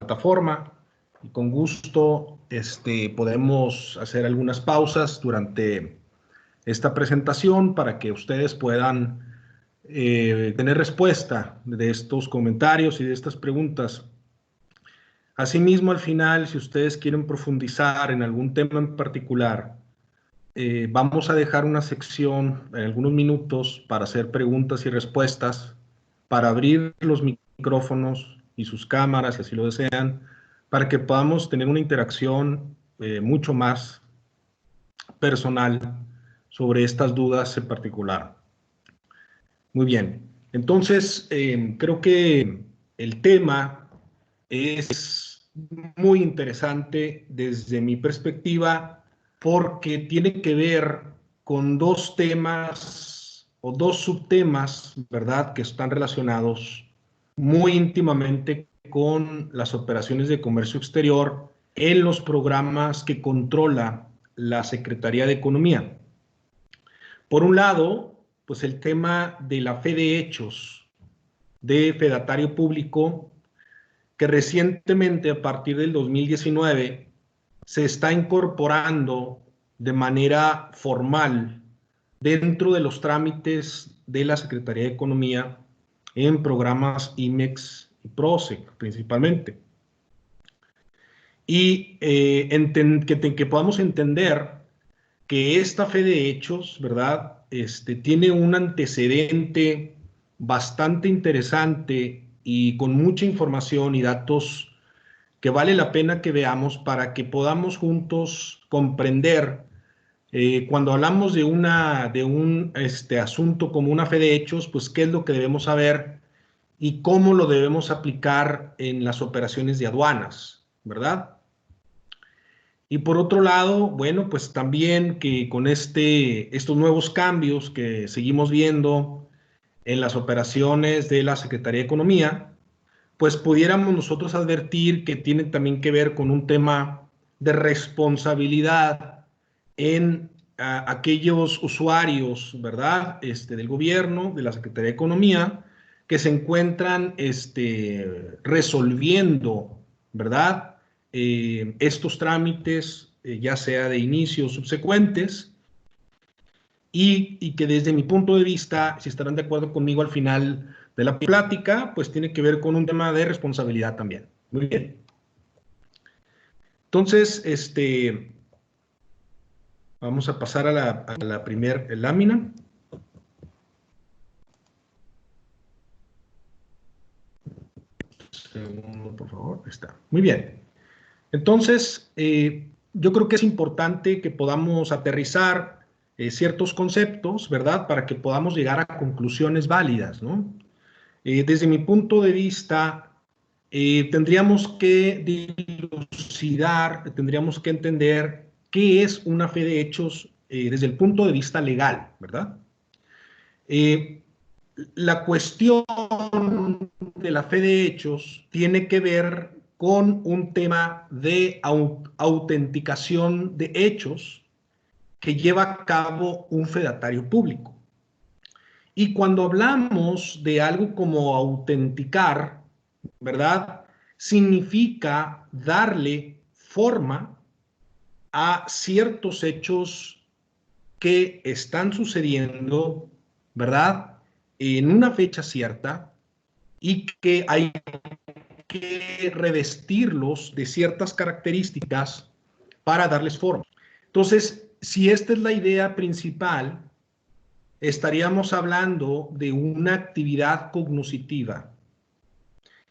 plataforma y con gusto podemos hacer algunas pausas durante esta presentación para que ustedes puedan tener respuesta de estos comentarios y de estas preguntas. Asimismo, al final, si ustedes quieren profundizar en algún tema en particular, vamos a dejar una sección en algunos minutos para hacer preguntas y respuestas, para abrir los micrófonos y sus cámaras, si así lo desean, para que podamos tener una interacción mucho más personal sobre estas dudas en particular. Muy bien, entonces creo que el tema es muy interesante desde mi perspectiva porque tiene que ver con dos temas o dos subtemas, ¿verdad?, que están relacionados muy íntimamente con las operaciones de comercio exterior en los programas que controla la Secretaría de Economía. Por un lado, pues el tema de la fe de hechos de fedatario público, que recientemente, a partir del 2019, se está incorporando de manera formal dentro de los trámites de la Secretaría de Economía en programas IMEX y PROSEC principalmente. Y que podamos entender que esta fe de hechos, ¿verdad?, tiene un antecedente bastante interesante y con mucha información y datos que vale la pena que veamos para que podamos juntos comprender cuando hablamos de un asunto como una fe de hechos, pues qué es lo que debemos saber y cómo lo debemos aplicar en las operaciones de aduanas, ¿verdad? Y por otro lado, bueno, pues también que con estos nuevos cambios que seguimos viendo en las operaciones de la Secretaría de Economía, pues pudiéramos nosotros advertir que tienen también que ver con un tema de responsabilidad en aquellos usuarios, ¿verdad?, del gobierno, de la Secretaría de Economía, que se encuentran resolviendo, ¿verdad?, estos trámites, ya sea de inicio o subsecuentes, y que desde mi punto de vista, si estarán de acuerdo conmigo al final de la plática, pues tiene que ver con un tema de responsabilidad también. Muy bien. Entonces, vamos a pasar a la primera lámina. Segundo, por favor. Ahí está. Muy bien. Entonces, yo creo que es importante que podamos aterrizar ciertos conceptos, ¿verdad?, para que podamos llegar a conclusiones válidas, ¿no? Desde mi punto de vista, tendríamos que dilucidar, tendríamos que entender qué es una fe de hechos desde el punto de vista legal, ¿verdad? La cuestión de la fe de hechos tiene que ver con un tema de autenticación de hechos que lleva a cabo un fedatario público. Y cuando hablamos de algo como autenticar, ¿verdad?, significa darle forma a ciertos hechos que están sucediendo, ¿verdad?, en una fecha cierta y que hay que revestirlos de ciertas características para darles forma. Entonces, si esta es la idea principal, estaríamos hablando de una actividad cognoscitiva.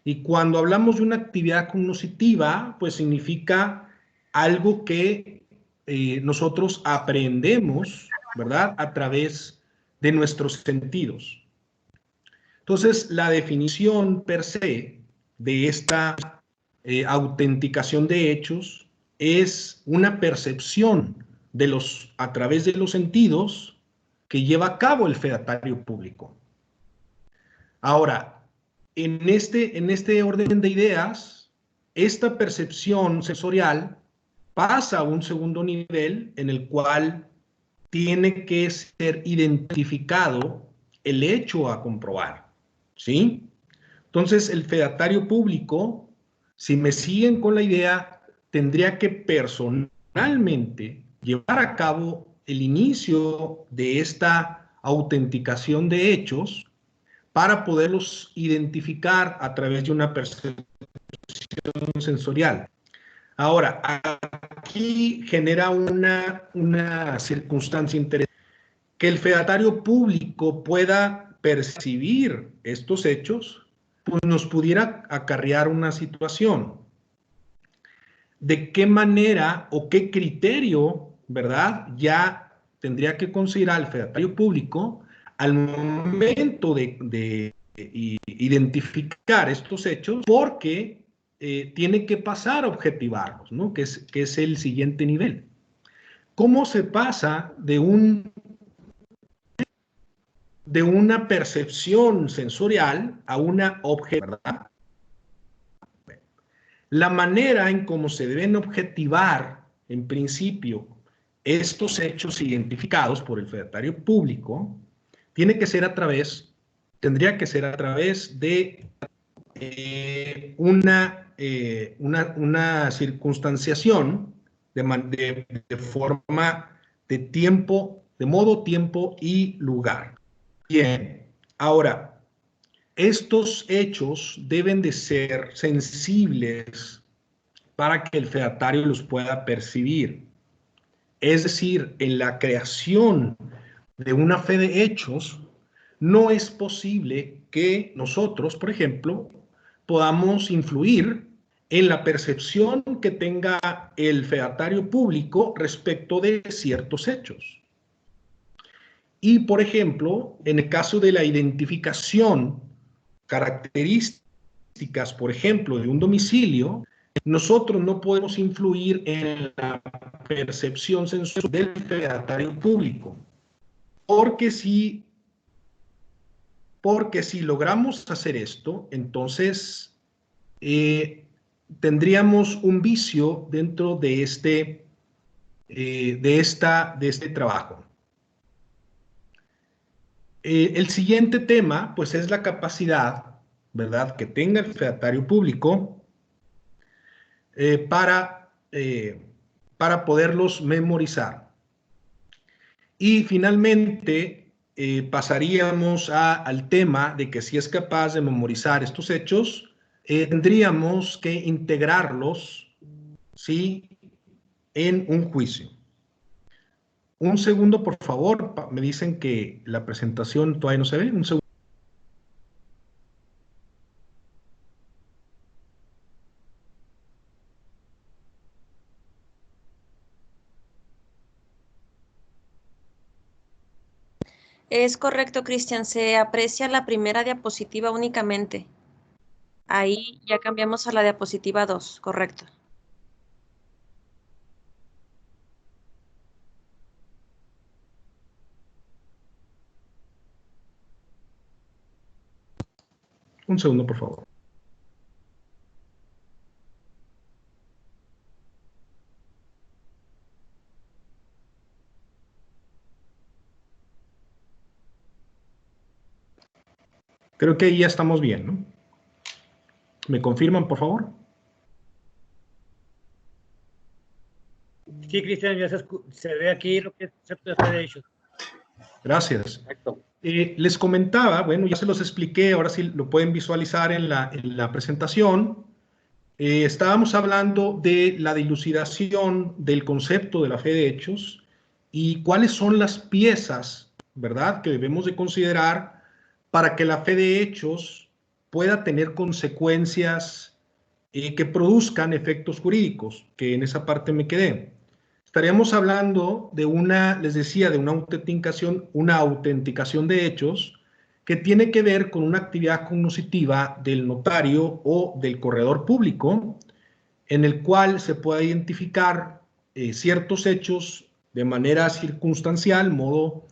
Y cuando hablamos de una actividad cognoscitiva, pues significa algo que nosotros aprendemos, ¿verdad?, a través de nuestros sentidos. Entonces, la definición per se de esta autenticación de hechos es una percepción a través de los sentidos que lleva a cabo el fedatario público. Ahora, en este orden de ideas, esta percepción sensorial pasa a un segundo nivel en el cual tiene que ser identificado el hecho a comprobar, ¿sí? Entonces, el fedatario público Si me siguen con la idea, tendría que personalmente llevar a cabo el inicio de esta autenticación de hechos para poderlos identificar a través de una percepción sensorial. Ahora, aquí genera una circunstancia interesante, que el fedatario público pueda percibir estos hechos, pues nos pudiera acarrear una situación. ¿De qué manera o qué criterio, verdad, ya tendría que considerar el fedatario público al momento de identificar estos hechos? Porque tiene que pasar a objetivarlos, ¿no? Que es el siguiente nivel. ¿Cómo se pasa de una percepción sensorial a una objetividad? La manera en cómo se deben objetivar, en principio, estos hechos identificados por el fedatario público, tendría que ser a través de una circunstanciación de forma de tiempo, de modo, tiempo y lugar. Bien, ahora, estos hechos deben de ser sensibles para que el fedatario los pueda percibir. Es decir, en la creación de una fe de hechos, no es posible que nosotros, por ejemplo, podamos influir en la percepción que tenga el fedatario público respecto de ciertos hechos. Y, por ejemplo, en el caso de la identificación, características, por ejemplo, de un domicilio, nosotros no podemos influir en la percepción sensorial del fedatario público, porque si logramos hacer esto, entonces tendríamos un vicio dentro de este trabajo. El siguiente tema, pues, es la capacidad, ¿verdad?, que tenga el fedatario público para poderlos memorizar. Y finalmente pasaríamos al tema de que si es capaz de memorizar estos hechos, tendríamos que integrarlos, ¿sí?, en un juicio. Un segundo, por favor. Me dicen que la presentación todavía no se ve. Un segundo. Es correcto, Cristian. Se aprecia la primera diapositiva únicamente. Ahí ya cambiamos a la diapositiva 2, correcto. Un segundo, por favor. Creo que ahí ya estamos bien, ¿no? ¿Me confirman, por favor? Sí, Cristian, ya se ve aquí lo que es el concepto de fe de hechos. Gracias. Perfecto. Les comentaba, bueno, ya se los expliqué, ahora sí lo pueden visualizar en la presentación. Estábamos hablando de la dilucidación del concepto de la fe de hechos y cuáles son las piezas, ¿verdad?, que debemos de considerar para que la fe de hechos pueda tener consecuencias que produzcan efectos jurídicos, que en esa parte me quedé. Estaríamos hablando de les decía, de una autenticación de hechos que tiene que ver con una actividad cognoscitiva del notario o del corredor público, en el cual se pueda identificar ciertos hechos de manera circunstancial, modo,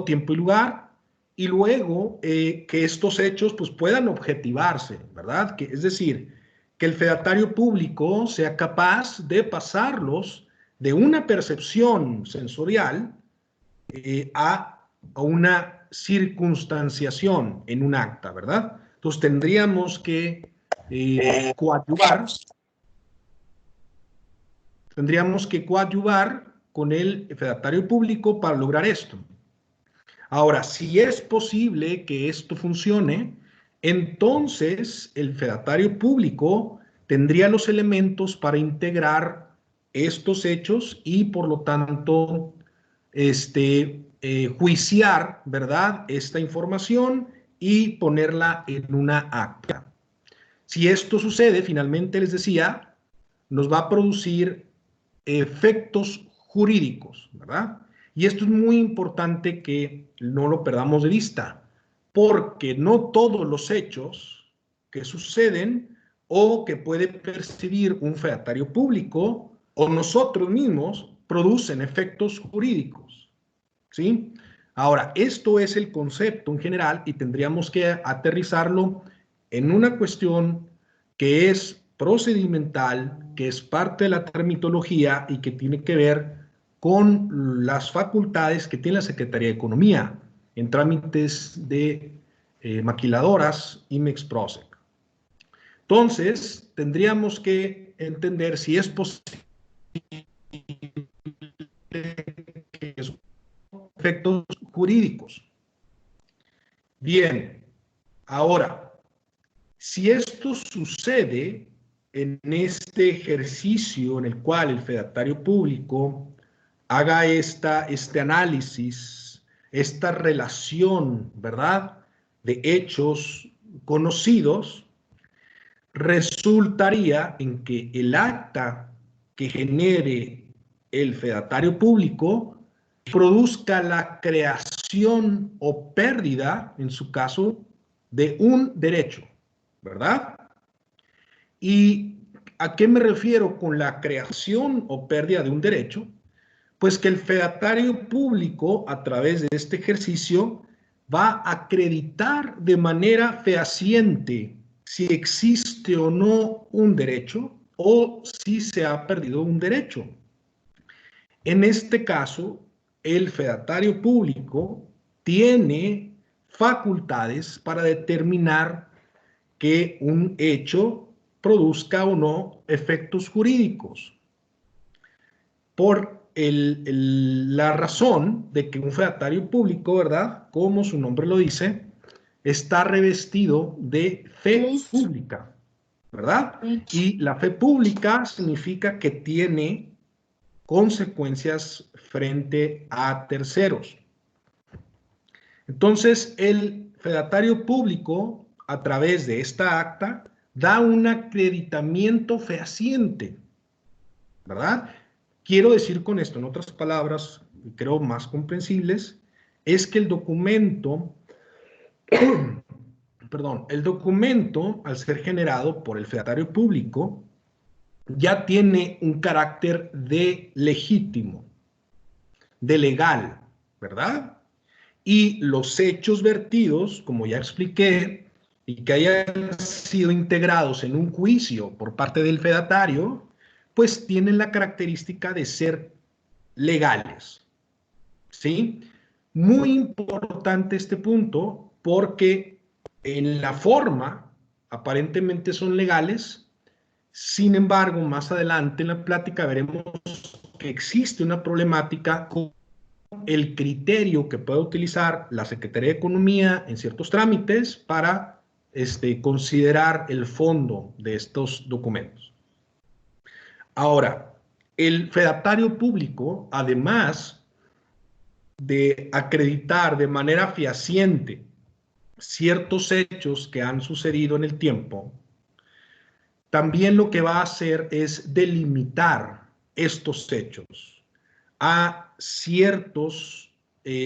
tiempo y lugar, y luego que estos hechos pues, puedan objetivarse, ¿verdad? Es decir, que el fedatario público sea capaz de pasarlos de una percepción sensorial a una circunstanciación en un acta, ¿verdad? Entonces tendríamos que coadyuvar. Tendríamos que coadyuvar con el fedatario público para lograr esto. Ahora, si es posible que esto funcione, entonces el fedatario público tendría los elementos para integrar estos hechos y, por lo tanto, juiciar, ¿verdad?, esta información y ponerla en una acta. Si esto sucede, finalmente les decía, nos va a producir efectos jurídicos, ¿verdad? Y esto es muy importante que no lo perdamos de vista, porque no todos los hechos que suceden o que puede percibir un fedatario público o nosotros mismos producen efectos jurídicos, ¿sí? Ahora, esto es el concepto en general y tendríamos que aterrizarlo en una cuestión que es procedimental, que es parte de la tramitología y que tiene que ver con las facultades que tiene la Secretaría de Economía en trámites de maquiladoras y MEXPROSEC. Entonces, tendríamos que entender si es posible que son efectos jurídicos. Bien, ahora, si esto sucede en este ejercicio en el cual el fedatario público haga este análisis, esta relación, ¿verdad?, de hechos conocidos, resultaría en que el acta que genere el fedatario público produzca la creación o pérdida, en su caso, de un derecho, ¿verdad? ¿Y a qué me refiero con la creación o pérdida de un derecho? Pues que el fedatario público, a través de este ejercicio, va a acreditar de manera fehaciente si existe o no un derecho o si se ha perdido un derecho. En este caso, el fedatario público tiene facultades para determinar que un hecho produzca o no efectos jurídicos. Por la razón de que un fedatario público, ¿verdad?, como su nombre lo dice, está revestido de fe pública, ¿verdad? Y la fe pública significa que tiene consecuencias frente a terceros. Entonces, el fedatario público, a través de esta acta, da un acreditamiento fehaciente, ¿verdad? Quiero decir con esto, en otras palabras, creo más comprensibles, es que el documento, perdón, el documento, al ser generado por el fedatario público, ya tiene un carácter de legítimo, de legal, ¿verdad? Y los hechos vertidos, como ya expliqué, y que hayan sido integrados en un juicio por parte del fedatario, pues tienen la característica de ser legales, ¿sí? Muy importante este punto porque en la forma aparentemente son legales, sin embargo, más adelante en la plática veremos que existe una problemática con el criterio que puede utilizar la Secretaría de Economía en ciertos trámites para considerar el fondo de estos documentos. Ahora, el fedatario público, además de acreditar de manera fehaciente ciertos hechos que han sucedido en el tiempo, también lo que va a hacer es delimitar estos hechos a ciertos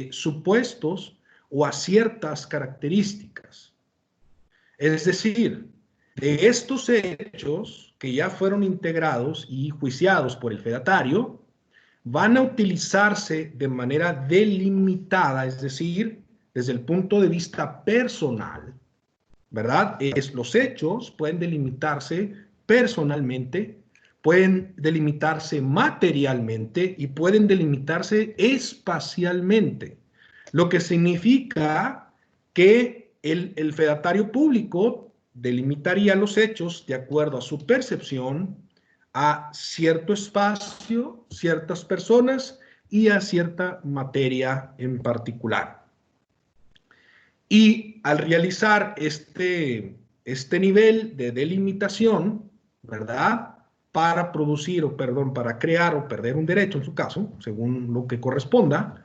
supuestos o a ciertas características. Es decir, de estos hechos que ya fueron integrados y juiciados por el fedatario, van a utilizarse de manera delimitada, es decir, desde el punto de vista personal, ¿verdad? Los hechos pueden delimitarse personalmente, pueden delimitarse materialmente y pueden delimitarse espacialmente, lo que significa que el fedatario público delimitaría los hechos de acuerdo a su percepción, a cierto espacio, ciertas personas y a cierta materia en particular. Y al realizar este nivel de delimitación, ¿verdad? Para producir, para crear o perder un derecho, en su caso, según lo que corresponda,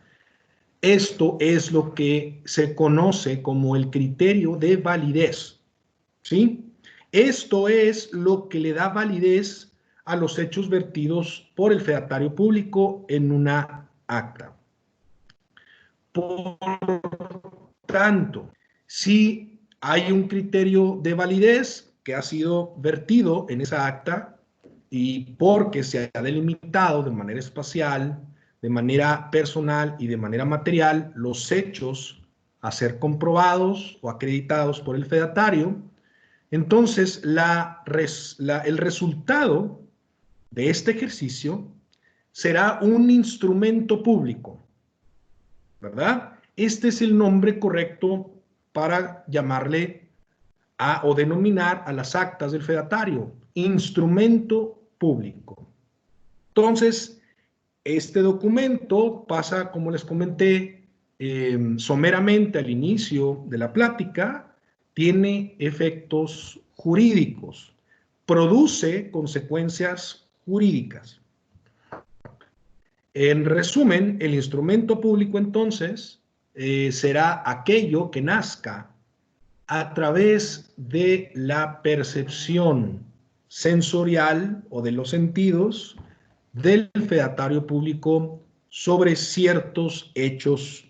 esto es lo que se conoce como el criterio de validez, ¿sí? Esto es lo que le da validez a los hechos vertidos por el fedatario público en una acta. Por tanto, si hay un criterio de validez que ha sido vertido en esa acta y porque se ha delimitado de manera espacial, de manera personal y de manera material los hechos a ser comprobados o acreditados por el fedatario, entonces el resultado de este ejercicio será un instrumento público, ¿verdad? Este es el nombre correcto para llamarle o denominar a las actas del fedatario, instrumento público. Entonces, este documento pasa, como les comenté, someramente al inicio de la plática, tiene efectos jurídicos, produce consecuencias jurídicas. En resumen, el instrumento público entonces será aquello que nazca a través de la percepción sensorial o de los sentidos del fedatario público sobre ciertos hechos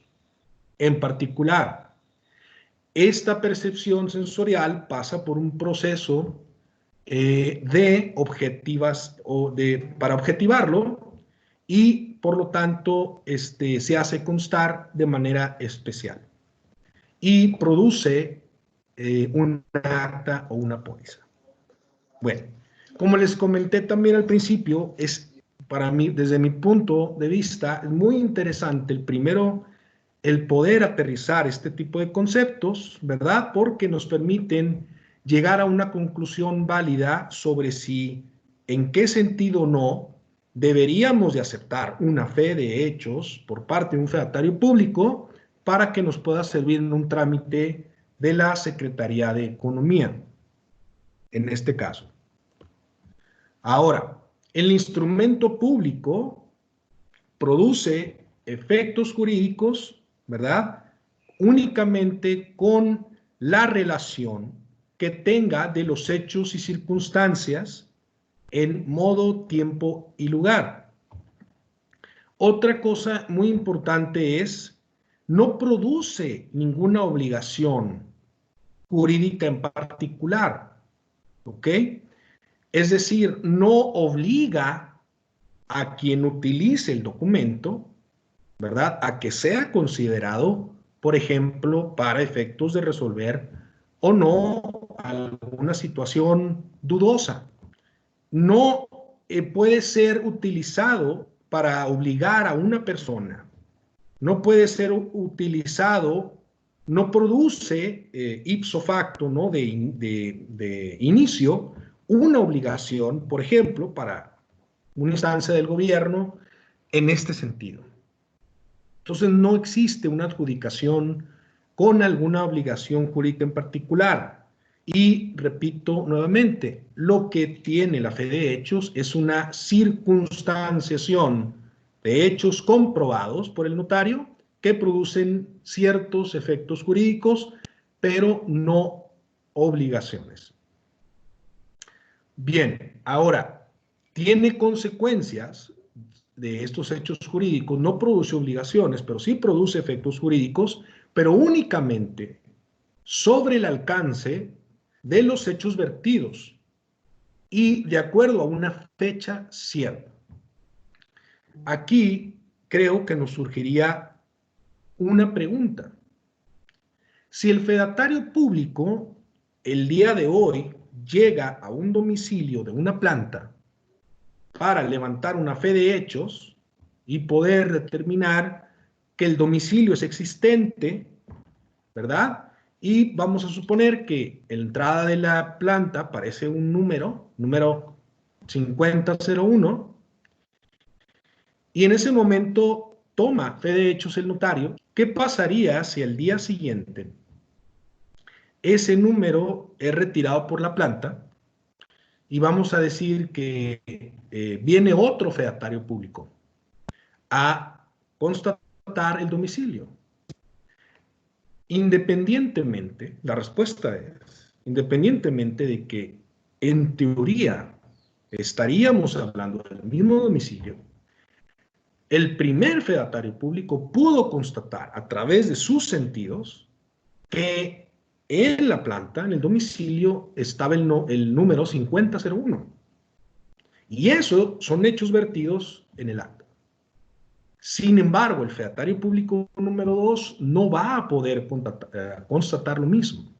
en particular. Esta percepción sensorial pasa por un proceso para objetivarlo y por lo tanto se hace constar de manera especial y produce un acta o una póliza. Bueno, como les comenté también al principio, para mí, desde mi punto de vista, es muy interesante el poder aterrizar este tipo de conceptos, ¿verdad? Porque nos permiten llegar a una conclusión válida sobre si, en qué sentido o no, deberíamos de aceptar una fe de hechos por parte de un fedatario público para que nos pueda servir en un trámite de la Secretaría de Economía, en este caso. Ahora, el instrumento público produce efectos jurídicos, ¿verdad? Únicamente con la relación que tenga de los hechos y circunstancias en modo, tiempo y lugar. Otra cosa muy importante es, no produce ninguna obligación jurídica en particular, ¿ok? Es decir, no obliga a quien utilice el documento, ¿verdad?, a que sea considerado, por ejemplo, para efectos de resolver o no alguna situación dudosa. No puede ser utilizado para obligar a una persona, no puede ser utilizado, no produce ipso facto, ¿no?, de inicio, una obligación, por ejemplo, para una instancia del gobierno en este sentido. Entonces, no existe una adjudicación con alguna obligación jurídica en particular. Y repito nuevamente, lo que tiene la fe de hechos es una circunstanciación de hechos comprobados por el notario que producen ciertos efectos jurídicos, pero no obligaciones. Bien, ahora, tiene consecuencias de estos hechos jurídicos, no produce obligaciones, pero sí produce efectos jurídicos, pero únicamente sobre el alcance de los hechos vertidos y de acuerdo a una fecha cierta. Aquí creo que nos surgiría una pregunta. Si el fedatario público el día de hoy llega a un domicilio de una planta para levantar una fe de hechos y poder determinar que el domicilio es existente, ¿verdad?, Y vamos a suponer que la entrada de la planta aparece un número 5001, y en ese momento toma fe de hechos el notario. ¿Qué pasaría si al día siguiente ese número es retirado por la planta y vamos a decir que viene otro fedatario público a constatar el domicilio? Independientemente, la respuesta es, independientemente de que en teoría estaríamos hablando del mismo domicilio, el primer fedatario público pudo constatar a través de sus sentidos que en la planta, en el domicilio, estaba el número 5001. Y eso son hechos vertidos en el acta. Sin embargo, el fedatario público número 2 no va a poder constatar lo mismo,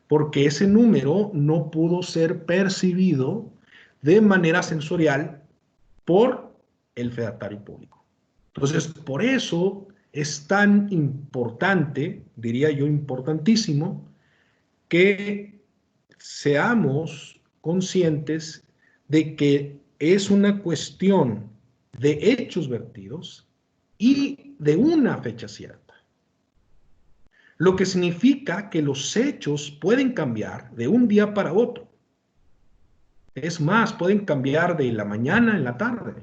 porque ese número no pudo ser percibido de manera sensorial por el fedatario público. Entonces, por eso es tan importante, diría yo importantísimo, que seamos conscientes de que es una cuestión de hechos vertidos y de una fecha cierta. Lo que significa que los hechos pueden cambiar de un día para otro. Es más, pueden cambiar de la mañana en la tarde.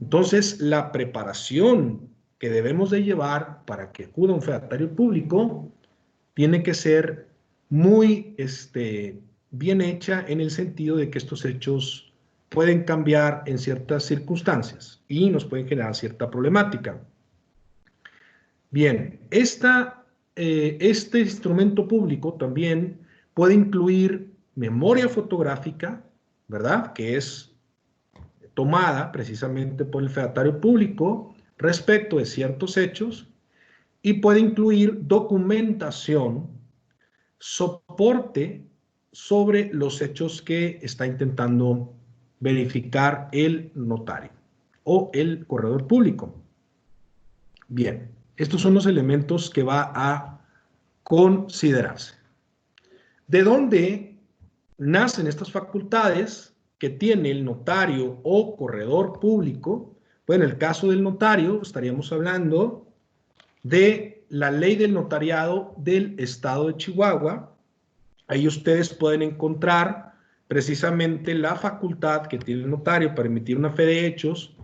Entonces, la preparación que debemos de llevar para que acuda un fedatario público tiene que ser muy bien hecha, en el sentido de que estos hechos pueden cambiar en ciertas circunstancias y nos pueden generar cierta problemática. Bien, este instrumento público también puede incluir memoria fotográfica, ¿verdad? Que es tomada precisamente por el fedatario público respecto de ciertos hechos, y puede incluir documentación, soporte sobre los hechos que está intentando verificar el notario o el corredor público. Bien, estos son los elementos que va a considerarse. ¿De dónde nacen estas facultades que tiene el notario o corredor público? Bueno, en el caso del notario estaríamos hablando de la ley del notariado del estado de Chihuahua. Ahí ustedes pueden encontrar precisamente la facultad que tiene el notario para emitir una fe de hechos,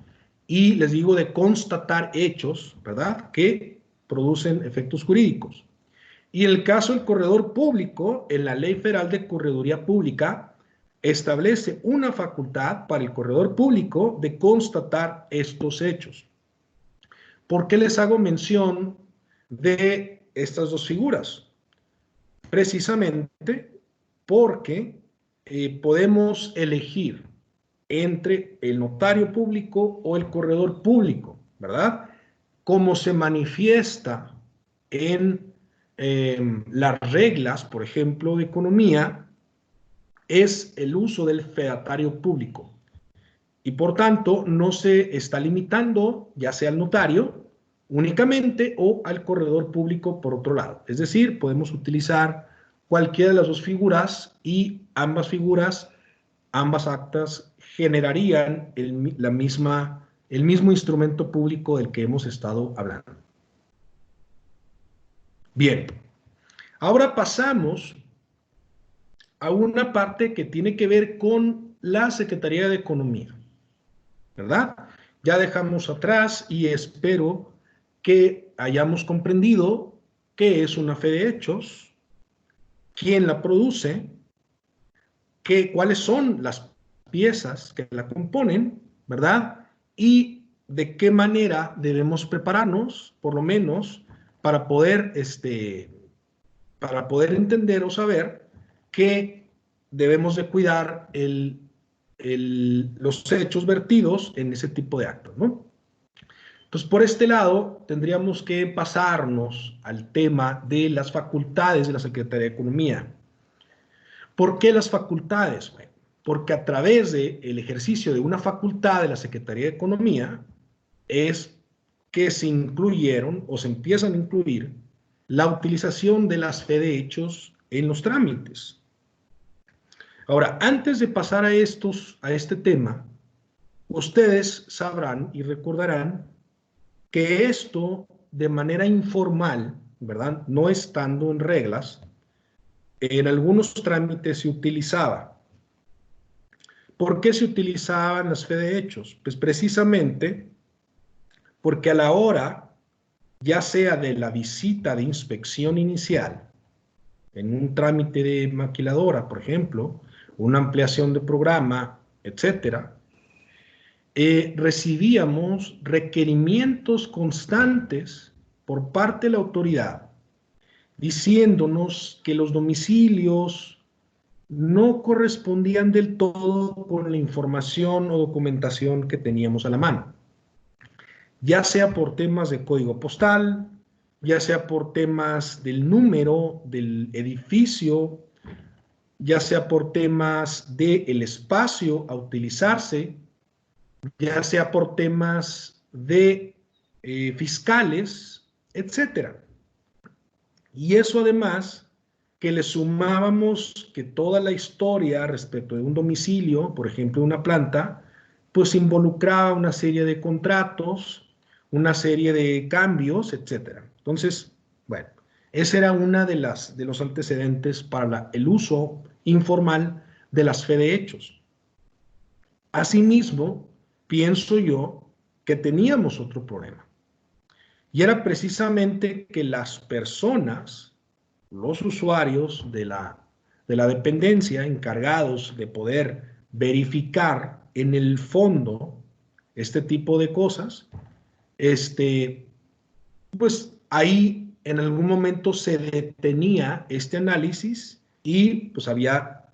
y les digo, de constatar hechos, ¿verdad?, que producen efectos jurídicos. Y en el caso del corredor público, en la Ley Federal de Correduría Pública, establece una facultad para el corredor público de constatar estos hechos. ¿Por qué les hago mención de estas dos figuras? Precisamente porque podemos elegir entre el notario público o el corredor público, ¿verdad? Como se manifiesta en las reglas, por ejemplo, de economía, es el uso del fedatario público. Y por tanto, no se está limitando ya sea al notario únicamente o al corredor público por otro lado. Es decir, podemos utilizar cualquiera de las dos figuras, y ambas figuras, ambas actas, generarían el mismo instrumento público del que hemos estado hablando. Bien, ahora pasamos a una parte que tiene que ver con la Secretaría de Economía, ¿verdad? Ya dejamos atrás, y espero que hayamos comprendido qué es una fe de hechos, quién la produce, cuáles son las piezas que la componen, ¿verdad? Y de qué manera debemos prepararnos, por lo menos, para poder entender o saber que debemos de cuidar los hechos vertidos en ese tipo de actos, ¿no? Entonces, por este lado, tendríamos que pasarnos al tema de las facultades de la Secretaría de Economía. ¿Por qué las facultades? Bueno, porque a través del ejercicio de una facultad de la Secretaría de Economía es que se incluyeron o se empiezan a incluir la utilización de las fe de hechos en los trámites. Ahora, antes de pasar a este tema, ustedes sabrán y recordarán que esto de manera informal, ¿verdad? No estando en reglas, en algunos trámites se utilizaba. ¿Por qué se utilizaban las fe de hechos? Pues precisamente porque a la hora, ya sea de la visita de inspección inicial, en un trámite de maquiladora, por ejemplo, una ampliación de programa, etcétera, recibíamos requerimientos constantes por parte de la autoridad diciéndonos que los domicilios no correspondían del todo con la información o documentación que teníamos a la mano, ya sea por temas de código postal, ya sea por temas del número del edificio, ya sea por temas del espacio a utilizarse, ya sea por temas de fiscales, etcétera. Y eso además que le sumábamos que toda la historia respecto de un domicilio, por ejemplo, una planta, pues involucraba una serie de contratos, una serie de cambios, etcétera. Entonces, bueno, ese era una de los antecedentes para el uso informal de las fe de hechos. Asimismo, pienso yo que teníamos otro problema. Y era precisamente que las personas, los usuarios de la dependencia encargados de poder verificar en el fondo este tipo de cosas, pues ahí en algún momento se detenía este análisis y pues había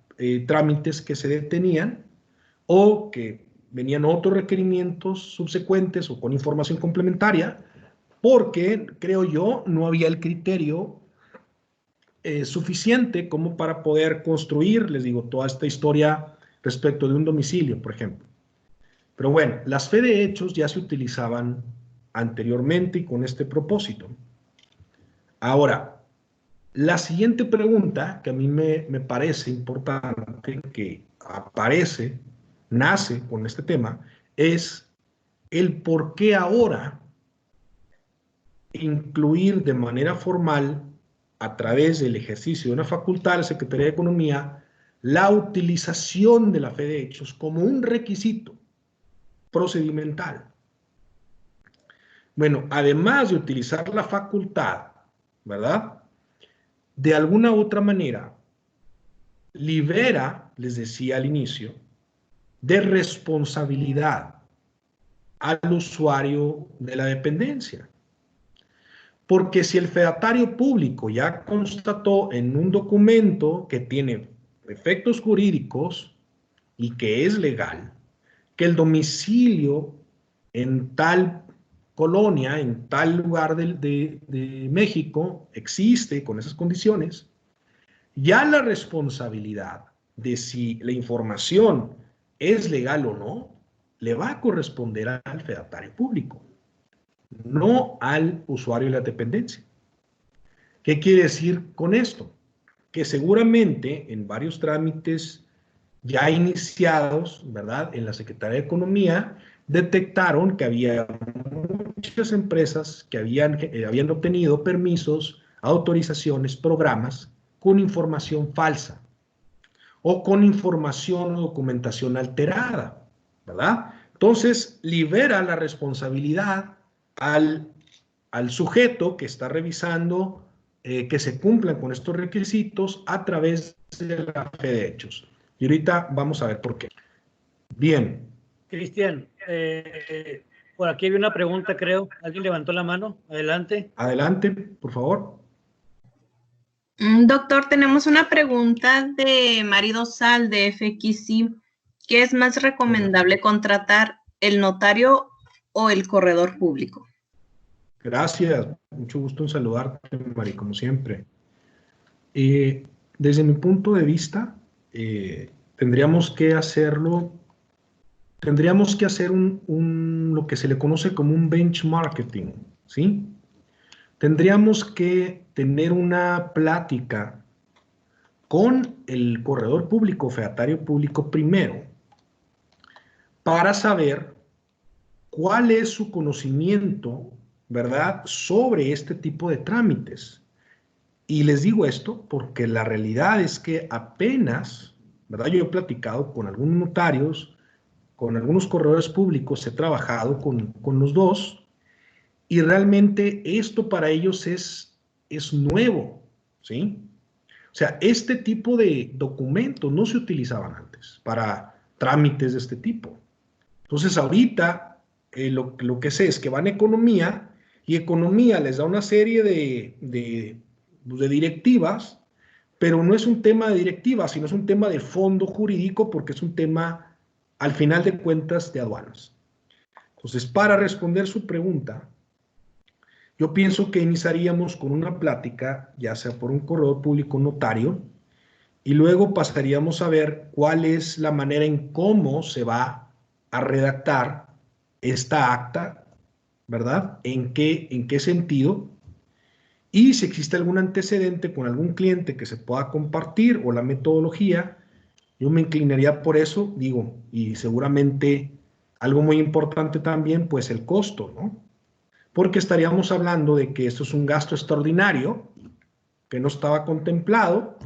trámites que se detenían o que venían otros requerimientos subsecuentes o con información complementaria, porque, creo yo, no había el criterio suficiente como para poder construir, les digo, toda esta historia respecto de un domicilio, por ejemplo. Pero bueno, las fe de hechos ya se utilizaban anteriormente y con este propósito. Ahora, la siguiente pregunta que a mí me parece importante, que nace con este tema, es el por qué ahora incluir de manera formal, a través del ejercicio de una facultad de la Secretaría de Economía, la utilización de la fe de hechos como un requisito procedimental. Bueno, además de utilizar la facultad, ¿verdad? De alguna u otra manera, libera, les decía al inicio, de responsabilidad al usuario de la dependencia. Porque si el fedatario público ya constató en un documento que tiene efectos jurídicos y que es legal, que el domicilio en tal colonia, en tal lugar de México existe con esas condiciones, ya la responsabilidad de si la información es legal o no, le va a corresponder al fedatario público, no al usuario de la dependencia. ¿Qué quiere decir con esto? Que seguramente en varios trámites ya iniciados, ¿verdad?, en la Secretaría de Economía, detectaron que había muchas empresas que habían obtenido permisos, autorizaciones, programas con información falsa o con información o documentación alterada, ¿verdad? Entonces, libera la responsabilidad al sujeto que está revisando que se cumplan con estos requisitos a través de la fe de hechos. Y ahorita vamos a ver por qué. Bien. Cristian, por aquí hay una pregunta, creo. ¿Alguien levantó la mano? Adelante. Adelante, por favor. Doctor, tenemos una pregunta de Marido Sal de FXI. ¿Qué es más recomendable contratar, el notario o el corredor público? Gracias, mucho gusto en saludarte, Mari, como siempre. Desde mi punto de vista, tendríamos que hacer lo que se le conoce como un benchmarking, ¿sí? tendríamos que tener una plática con el corredor público, featario público primero, para saber cuál es su conocimiento, ¿verdad?, sobre este tipo de trámites. Y les digo esto porque la realidad es que apenas, ¿verdad?, yo he platicado con algunos notarios, con algunos corredores públicos, he trabajado con los dos, y realmente esto para ellos es nuevo, ¿sí? O sea, este tipo de documentos no se utilizaban antes para trámites de este tipo. Entonces, ahorita lo que sé es que van a economía y economía les da una serie de directivas, pero no es un tema de directivas, sino es un tema de fondo jurídico porque es un tema, al final de cuentas, de aduanas. Entonces, para responder su pregunta, yo pienso que iniciaríamos con una plática, ya sea por un corredor público notario, y luego pasaríamos a ver cuál es la manera en cómo se va a redactar esta acta, ¿verdad? ¿En qué sentido? Y si existe algún antecedente con algún cliente que se pueda compartir o la metodología, yo me inclinaría por eso, digo, y seguramente algo muy importante también, pues el costo, ¿no? Porque estaríamos hablando de que esto es un gasto extraordinario que no estaba contemplado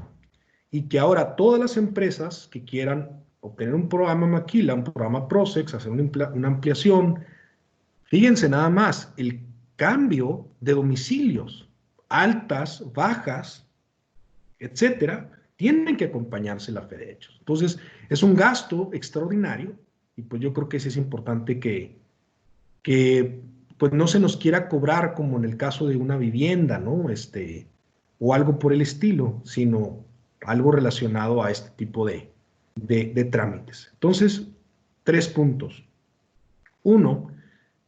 y que ahora todas las empresas que quieran obtener un programa Maquila, un programa Procex, hacer una ampliación, fíjense nada más, el cambio de domicilios, altas, bajas, etcétera, tienen que acompañarse la fe de hechos. Entonces, es un gasto extraordinario y pues yo creo que sí es importante que pues no se nos quiera cobrar como en el caso de una vivienda, ¿no? O algo por el estilo, sino algo relacionado a este tipo de trámites. Entonces, 3 puntos. 1,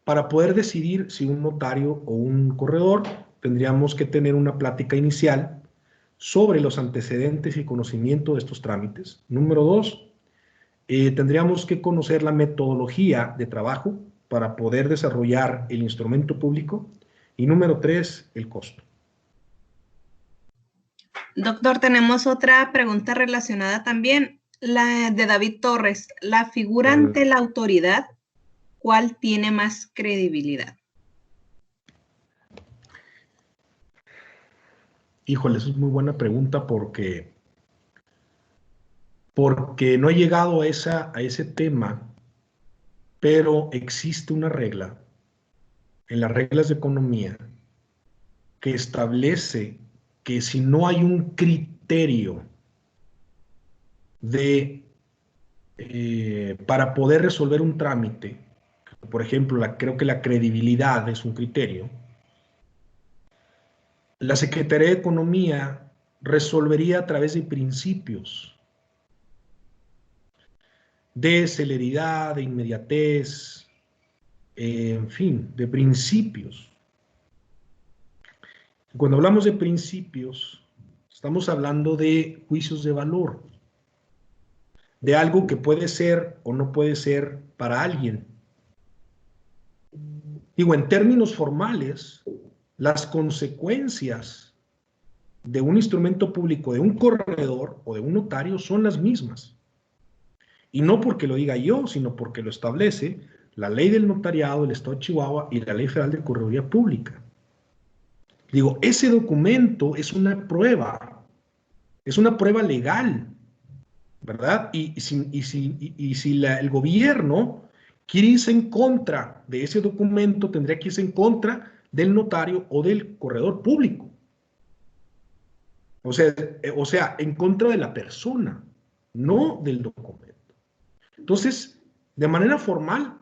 para poder decidir si un notario o un corredor, tendríamos que tener una plática inicial sobre los antecedentes y conocimiento de estos trámites. Número 2, tendríamos que conocer la metodología de trabajo para poder desarrollar el instrumento público. Y número 3, el costo. Doctor, tenemos otra pregunta relacionada también, la de David Torres. La figura ante la autoridad, ¿cuál tiene más credibilidad? Híjole, esa es muy buena pregunta porque no he llegado a ese tema, pero existe una regla en las reglas de economía que establece que si no hay un criterio para poder resolver un trámite, por ejemplo, creo que la credibilidad es un criterio, la Secretaría de Economía resolvería a través de principios de celeridad, de inmediatez, en fin, de principios. Cuando hablamos de principios, estamos hablando de juicios de valor, de algo que puede ser o no puede ser para alguien. Digo, en términos formales, las consecuencias de un instrumento público, de un corredor o de un notario son las mismas. Y no porque lo diga yo, sino porque lo establece la ley del notariado del Estado de Chihuahua y la ley federal de correduría pública. Digo, ese documento es una prueba legal, ¿verdad? Y si el gobierno quiere irse en contra de ese documento, tendría que irse en contra del notario o del corredor público. O sea, en contra de la persona, no del documento. Entonces, de manera formal,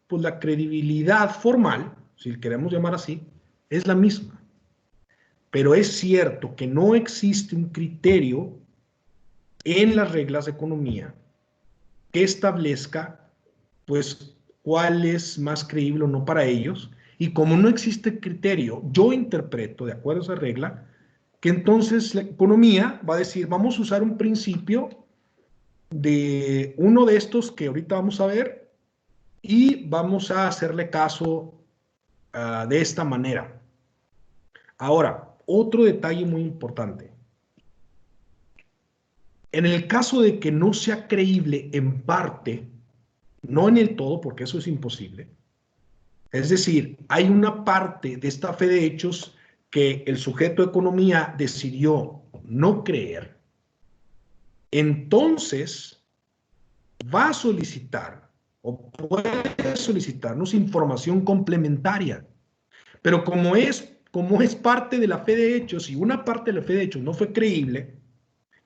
pues la credibilidad formal, si queremos llamar así, es la misma. Pero es cierto que no existe un criterio en las reglas de economía que establezca, pues, cuál es más creíble o no para ellos. Y como no existe criterio, yo interpreto, de acuerdo a esa regla, que entonces la economía va a decir, vamos a usar un principio de uno de estos que ahorita vamos a ver y vamos a hacerle caso de esta manera. Ahora, otro detalle muy importante. En el caso de que no sea creíble en parte, no en el todo, porque eso es imposible, es decir, hay una parte de esta fe de hechos que el sujeto de economía decidió no creer, entonces va a solicitar o puede solicitarnos información complementaria. Pero como es parte de la fe de hechos y una parte de la fe de hechos no fue creíble,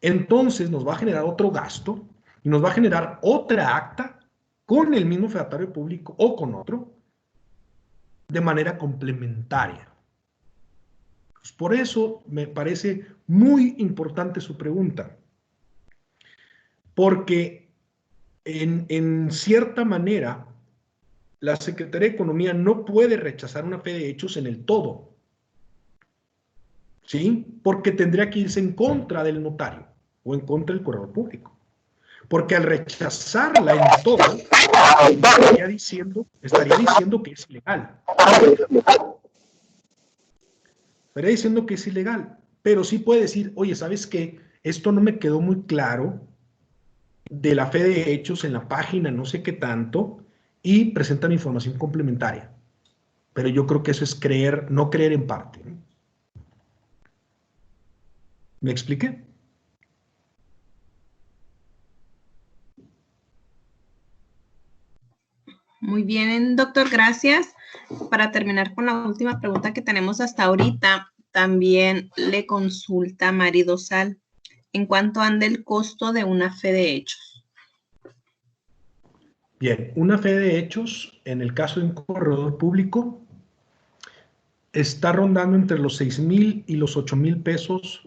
entonces nos va a generar otro gasto y nos va a generar otra acta con el mismo fedatario público o con otro de manera complementaria. Pues por eso me parece muy importante su pregunta, porque en cierta manera la Secretaría de Economía no puede rechazar una fe de hechos en el todo, ¿sí? Porque tendría que irse en contra del notario o en contra del corredor público. Porque al rechazarla en todo, estaría diciendo que es ilegal. Estaría diciendo que es ilegal. Pero sí puede decir, oye, ¿sabes qué? Esto no me quedó muy claro de la fe de hechos en la página no sé qué tanto, y presentan información complementaria. Pero yo creo que eso es creer, no creer en parte. ¿Me expliqué? Muy bien, doctor, gracias. Para terminar con la última pregunta que tenemos hasta ahorita, también le consulta Marido Sal. ¿En cuánto anda el costo de una fe de hechos? Bien, una fe de hechos, en el caso de un corredor público, está rondando entre los 6,000 y los 8,000 pesos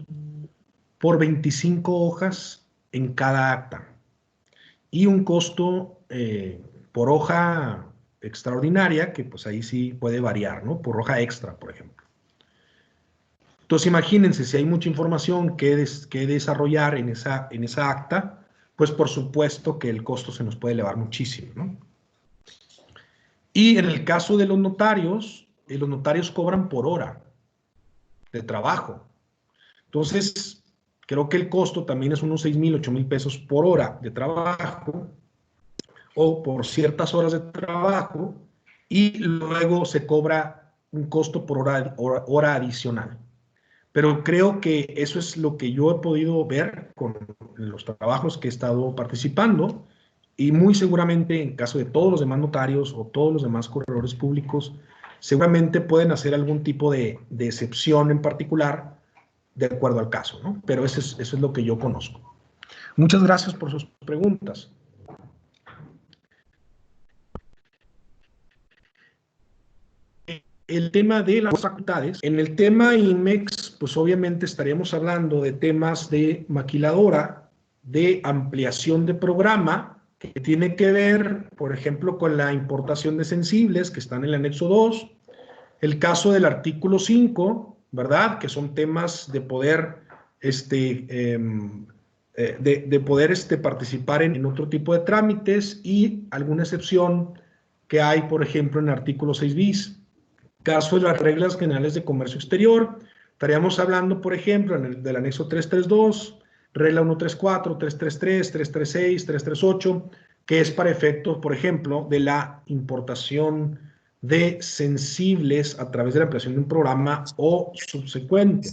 por 25 hojas en cada acta. Y un costo por hoja extraordinaria, que pues ahí sí puede variar, ¿no? Por hoja extra, por ejemplo. Entonces imagínense, si hay mucha información que desarrollar en esa acta, pues por supuesto que el costo se nos puede elevar muchísimo, ¿no? Y en el caso de los notarios cobran por hora de trabajo. Entonces, creo que el costo también es unos 6,000, 8,000 pesos por hora de trabajo o por ciertas horas de trabajo, y luego se cobra un costo por hora adicional. Pero creo que eso es lo que yo he podido ver con los trabajos que he estado participando, y muy seguramente en caso de todos los demás notarios o todos los demás corredores públicos, seguramente pueden hacer algún tipo de excepción en particular de acuerdo al caso, ¿no? Pero eso es lo que yo conozco. Muchas gracias por sus preguntas. El tema de las facultades. En el tema INMEX, pues obviamente estaríamos hablando de temas de maquiladora, de ampliación de programa, que tiene que ver, por ejemplo, con la importación de sensibles, que están en el anexo 2, el caso del artículo 5, ¿verdad? Que son temas de poder, participar en otro tipo de trámites, y alguna excepción que hay, por ejemplo, en el artículo 6 bis. Caso de las reglas generales de comercio exterior, estaríamos hablando, por ejemplo, del anexo 332, regla 134, 333, 336, 338, que es para efectos, por ejemplo, de la importación de sensibles a través de la ampliación de un programa o subsecuente.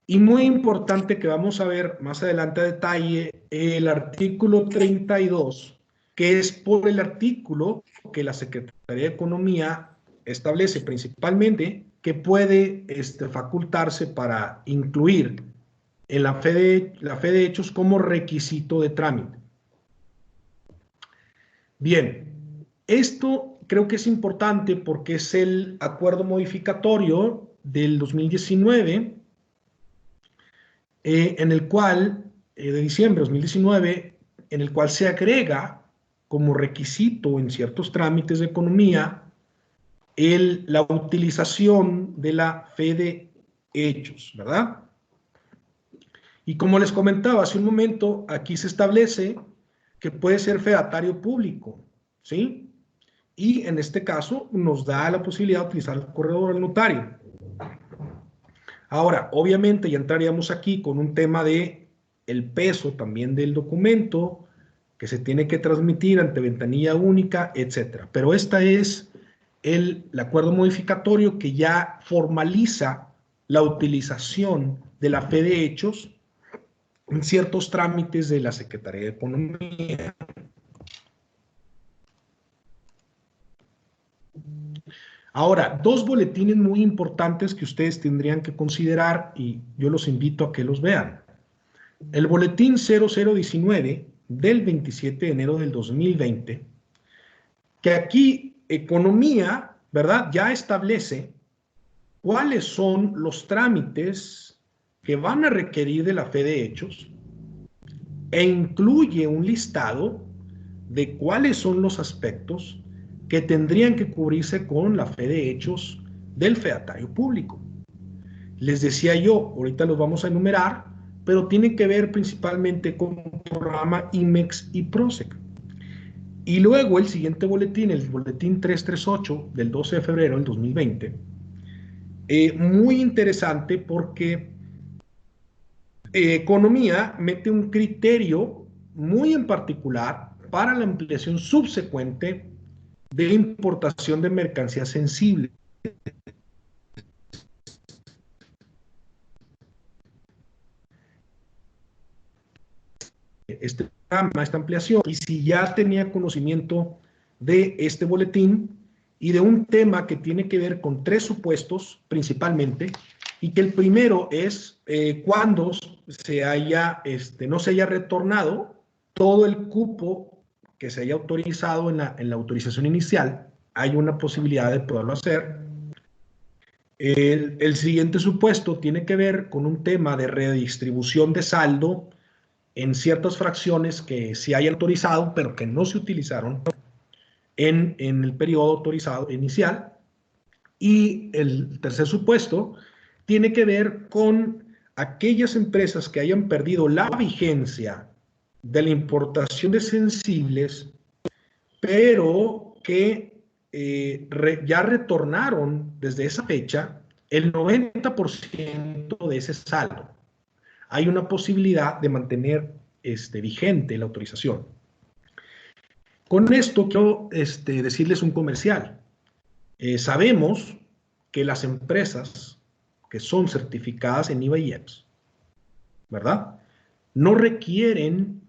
Y muy importante, que vamos a ver más adelante a detalle, el artículo 32, que es por el artículo que la Secretaría de Economía establece principalmente que puede facultarse para incluir en la fe de hechos como requisito de trámite. Bien, esto creo que es importante porque es el acuerdo modificatorio del 2019, en el cual, de diciembre de 2019, en el cual se agrega como requisito en ciertos trámites de economía la utilización de la fe de hechos, ¿verdad? Y como les comentaba hace un momento, aquí se establece que puede ser fedatario público, ¿sí? Y en este caso nos da la posibilidad de utilizar el corredor del notario. Ahora, obviamente ya entraríamos aquí con un tema de el peso también del documento que se tiene que transmitir ante ventanilla única, etcétera. Pero esta es el acuerdo modificatorio que ya formaliza la utilización de la fe de hechos en ciertos trámites de la Secretaría de Economía. Ahora, dos boletines muy importantes que ustedes tendrían que considerar y yo los invito a que los vean. El boletín 0019 del 27 de enero del 2020, que aquí Economía, ¿verdad?, ya establece cuáles son los trámites que van a requerir de la fe de hechos e incluye un listado de cuáles son los aspectos que tendrían que cubrirse con la fe de hechos del fedatario público. Les decía yo, ahorita los vamos a enumerar, pero tienen que ver principalmente con el programa IMEX y PROSEC. Y luego el siguiente boletín, el boletín 338 del 12 de febrero del 2020, muy interesante porque Economía mete un criterio muy en particular para la ampliación subsecuente de importación de mercancías sensibles. Este programa, esta ampliación, y si ya tenía conocimiento de este boletín y de un tema que tiene que ver con tres supuestos principalmente, y que el primero es cuando no se haya retornado todo el cupo que se haya autorizado en la autorización inicial, hay una posibilidad de poderlo hacer. El siguiente supuesto tiene que ver con un tema de redistribución de saldo en ciertas fracciones que se hayan autorizado, pero que no se utilizaron en el periodo autorizado inicial. Y el tercer supuesto tiene que ver con aquellas empresas que hayan perdido la vigencia de la importación de sensibles, pero que ya retornaron desde esa fecha el 90% de ese saldo. Hay una posibilidad de mantener vigente la autorización. Con esto quiero decirles un comercial. Sabemos que las empresas que son certificadas en IVA y EPS, ¿verdad?, no requieren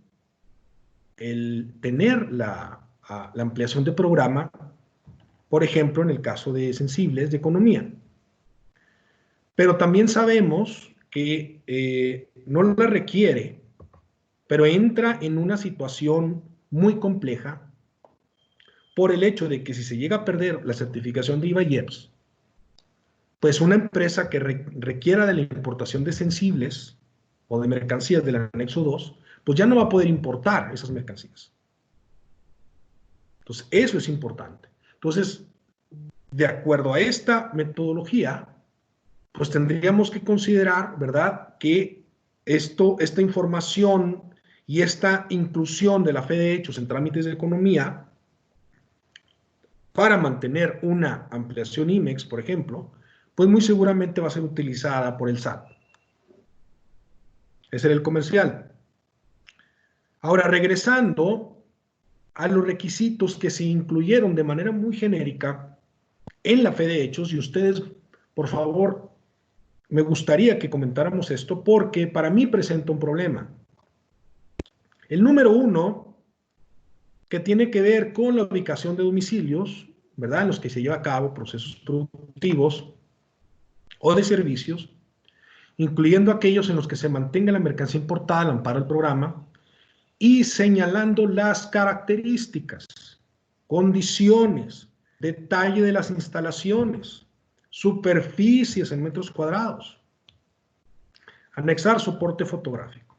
el tener la ampliación de programa, por ejemplo, en el caso de sensibles de economía. Pero también sabemos que no la requiere, pero entra en una situación muy compleja por el hecho de que si se llega a perder la certificación de IVA y EPS, pues una empresa que requiera de la importación de sensibles o de mercancías del anexo 2, pues ya no va a poder importar esas mercancías. Entonces, eso es importante. Entonces, de acuerdo a esta metodología, pues tendríamos que considerar, ¿verdad?, que esta información y esta inclusión de la fe de hechos en trámites de economía para mantener una ampliación IMEX, por ejemplo, pues muy seguramente va a ser utilizada por el SAT. Ese era el comercial. Ahora, regresando a los requisitos que se incluyeron de manera muy genérica en la fe de hechos, y ustedes, por favor, me gustaría que comentáramos esto porque para mí presenta un problema. El número 1, que tiene que ver con la ubicación de domicilios, ¿verdad?, en los que se lleva a cabo procesos productivos o de servicios, incluyendo aquellos en los que se mantenga la mercancía importada al amparo del programa, y señalando las características, condiciones, detalle de las instalaciones, superficies en metros cuadrados. Anexar soporte fotográfico.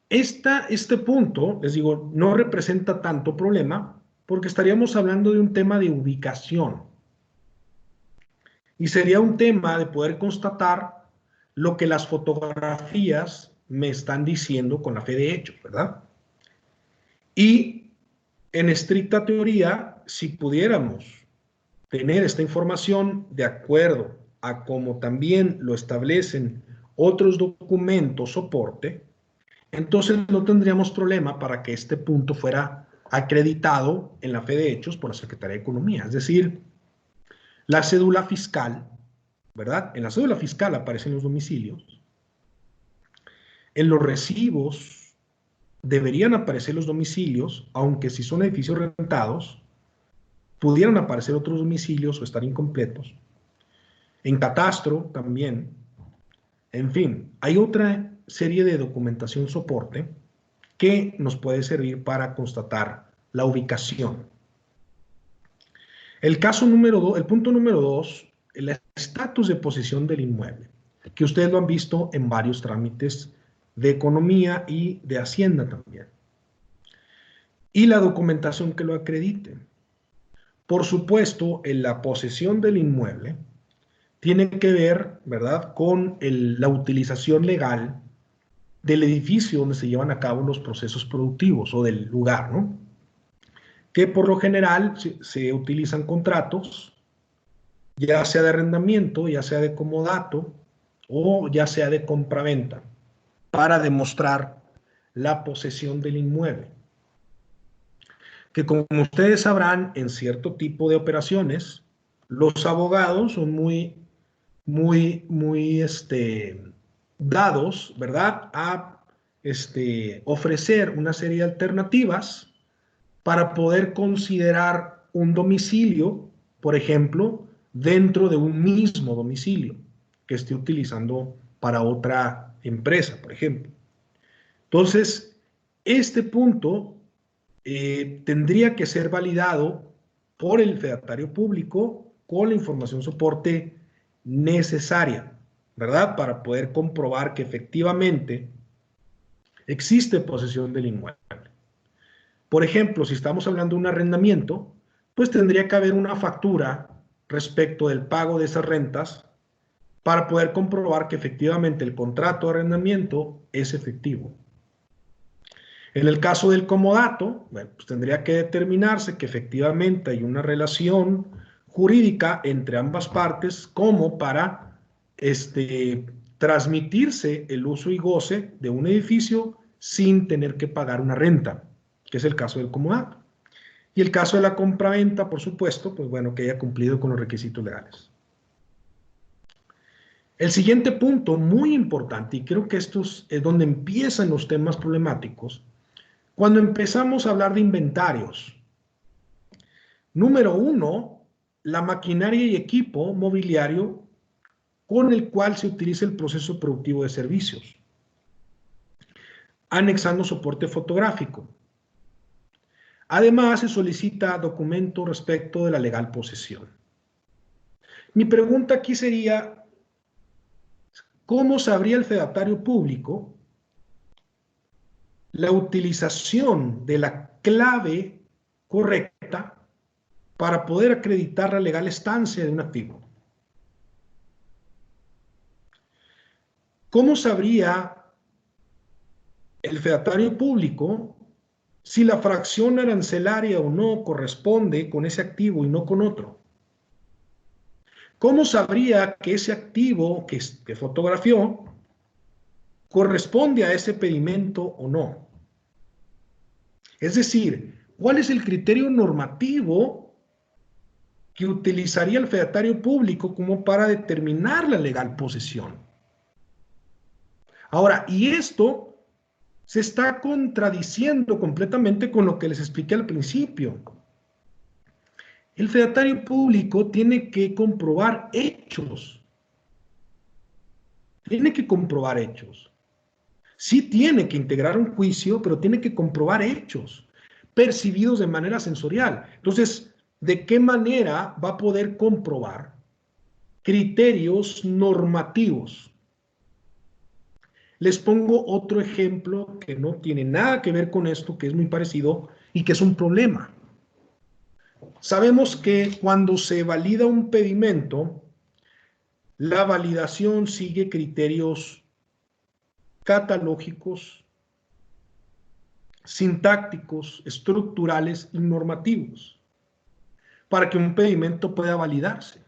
Este punto, les digo, no representa tanto problema porque estaríamos hablando de un tema de ubicación. Y sería un tema de poder constatar lo que las fotografías me están diciendo con la fe de hechos, ¿verdad? Y en estricta teoría, si pudiéramos tener esta información de acuerdo a como también lo establecen otros documentos soporte, entonces no tendríamos problema para que este punto fuera acreditado en la fe de hechos por la Secretaría de Economía. Es decir, la cédula fiscal, ¿verdad? En la cédula fiscal aparecen los domicilios. En los recibos deberían aparecer los domicilios, aunque si son edificios rentados, pudieran aparecer otros domicilios o estar incompletos. En catastro también. En fin, hay otra serie de documentación soporte que nos puede servir para constatar la ubicación. El punto número 2, el estatus de posesión del inmueble, que ustedes lo han visto en varios trámites de economía y de hacienda también. Y la documentación que lo acredite. Por supuesto, en la posesión del inmueble tiene que ver, ¿verdad?, con la utilización legal del edificio donde se llevan a cabo los procesos productivos o del lugar, ¿no? Que por lo general se utilizan contratos, ya sea de arrendamiento, ya sea de comodato o ya sea de compraventa, para demostrar la posesión del inmueble. Que como ustedes sabrán, en cierto tipo de operaciones, los abogados son muy dados, ¿verdad?, a ofrecer una serie de alternativas para poder considerar un domicilio, por ejemplo, dentro de un mismo domicilio que esté utilizando para otra empresa, por ejemplo. Entonces, este punto tendría que ser validado por el fedatario público con la información soporte necesaria, ¿verdad?, para poder comprobar que efectivamente existe posesión del inmueble. Por ejemplo, si estamos hablando de un arrendamiento, pues tendría que haber una factura respecto del pago de esas rentas para poder comprobar que efectivamente el contrato de arrendamiento es efectivo. En el caso del comodato, bueno, pues tendría que determinarse que efectivamente hay una relación jurídica entre ambas partes como para transmitirse el uso y goce de un edificio sin tener que pagar una renta, que es el caso del comodato. Y el caso de la compraventa, por supuesto, pues bueno, que haya cumplido con los requisitos legales. El siguiente punto, muy importante, y creo que esto es donde empiezan los temas problemáticos, cuando empezamos a hablar de inventarios. Número 1, la maquinaria y equipo mobiliario con el cual se utiliza el proceso productivo de servicios, anexando soporte fotográfico. Además, se solicita documento respecto de la legal posesión. Mi pregunta aquí sería, ¿cómo sabría el fedatario público la utilización de la clave correcta para poder acreditar la legal estancia de un activo? ¿Cómo sabría el fedatario público si la fracción arancelaria o no corresponde con ese activo y no con otro? ¿Cómo sabría que ese activo que fotografió corresponde a ese pedimento o no? Es decir, ¿cuál es el criterio normativo que utilizaría el fedatario público como para determinar la legal posesión? Ahora, y esto se está contradiciendo completamente con lo que les expliqué al principio. El fedatario público tiene que comprobar hechos. Tiene que comprobar hechos. Sí tiene que integrar un juicio, pero tiene que comprobar hechos percibidos de manera sensorial. Entonces, ¿de qué manera va a poder comprobar criterios normativos? Les pongo otro ejemplo que no tiene nada que ver con esto, que es muy parecido y que es un problema. Sabemos que cuando se valida un pedimento, la validación sigue criterios catalógicos, sintácticos, estructurales y normativos para que un pedimento pueda validarse.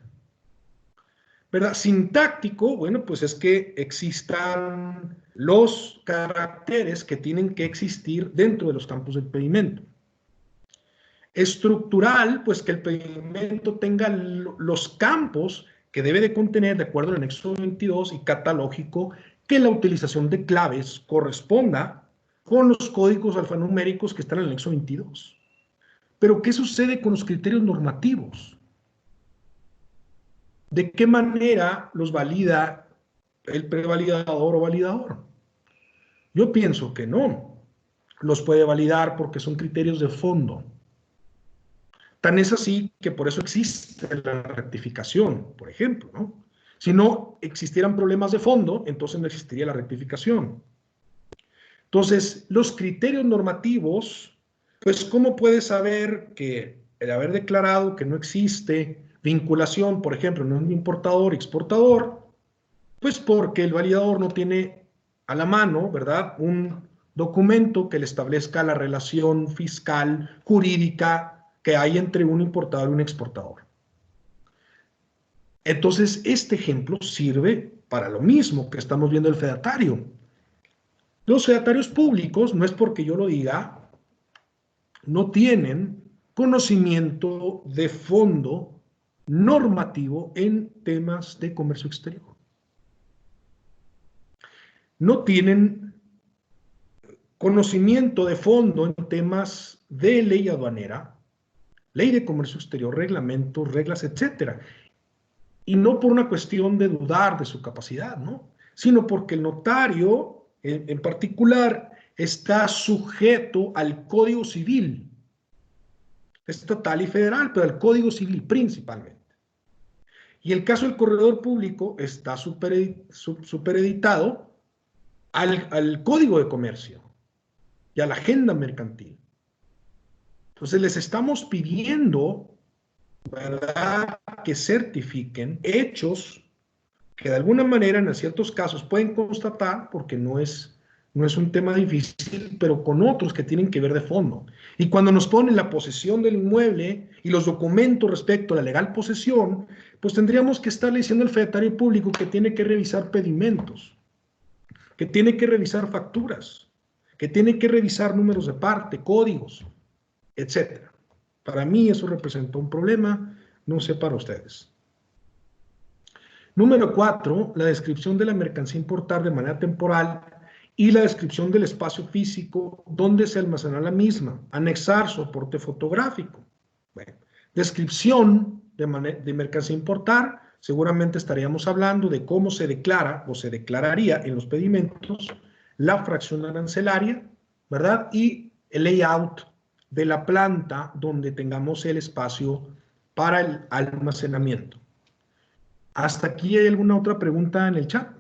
¿verdad? Sintáctico, bueno, pues es que existan los caracteres que tienen que existir dentro de los campos del pedimento. Estructural, pues que el pedimento tenga los campos que debe de contener de acuerdo al anexo 22, y catalógico, que la utilización de claves corresponda con los códigos alfanuméricos que están en el anexo 22. Pero, ¿qué sucede con los criterios normativos? ¿De qué manera los valida el prevalidador o validador? Yo pienso que no. Los puede validar porque son criterios de fondo. Tan es así que por eso existe la rectificación, por ejemplo, ¿no? Si no existieran problemas de fondo, entonces no existiría la rectificación. Entonces, los criterios normativos, pues, ¿cómo puedes saber que el haber declarado que no existe vinculación, por ejemplo, no es importador-exportador? Pues porque el validador no tiene a la mano, ¿verdad?, un documento que le establezca la relación fiscal, jurídica, que hay entre un importador y un exportador. Entonces, este ejemplo sirve para lo mismo que estamos viendo el fedatario. Los fedatarios públicos, no es porque yo lo diga, no tienen conocimiento de fondo normativo en temas de comercio exterior. No tienen conocimiento de fondo en temas de ley aduanera, ley de comercio exterior, reglamentos, reglas, etcétera. Y no por una cuestión de dudar de su capacidad, ¿no?, sino porque el notario, en particular, está sujeto al Código Civil estatal y federal, pero al Código Civil principalmente. Y el caso del corredor público está supereditado al Código de Comercio y a la agenda mercantil. Entonces les estamos pidiendo, ¿verdad?, que certifiquen hechos que de alguna manera en ciertos casos pueden constatar, porque no es un tema difícil, pero con otros que tienen que ver de fondo. Y cuando nos ponen la posesión del inmueble y los documentos respecto a la legal posesión, pues tendríamos que estarle diciendo al fedatario público que tiene que revisar pedimentos, que tiene que revisar facturas, que tiene que revisar números de parte, códigos, etc. Para mí eso representa un problema, no sé para ustedes. Número 4, la descripción de la mercancía a importar de manera temporal y la descripción del espacio físico donde se almacena la misma, anexar soporte fotográfico. Bueno, descripción de mercancía a importar, seguramente estaríamos hablando de cómo se declara o se declararía en los pedimentos la fracción arancelaria, ¿verdad? Y el layout de la planta donde tengamos el espacio para el almacenamiento. ¿Hasta aquí hay alguna otra pregunta en el chat?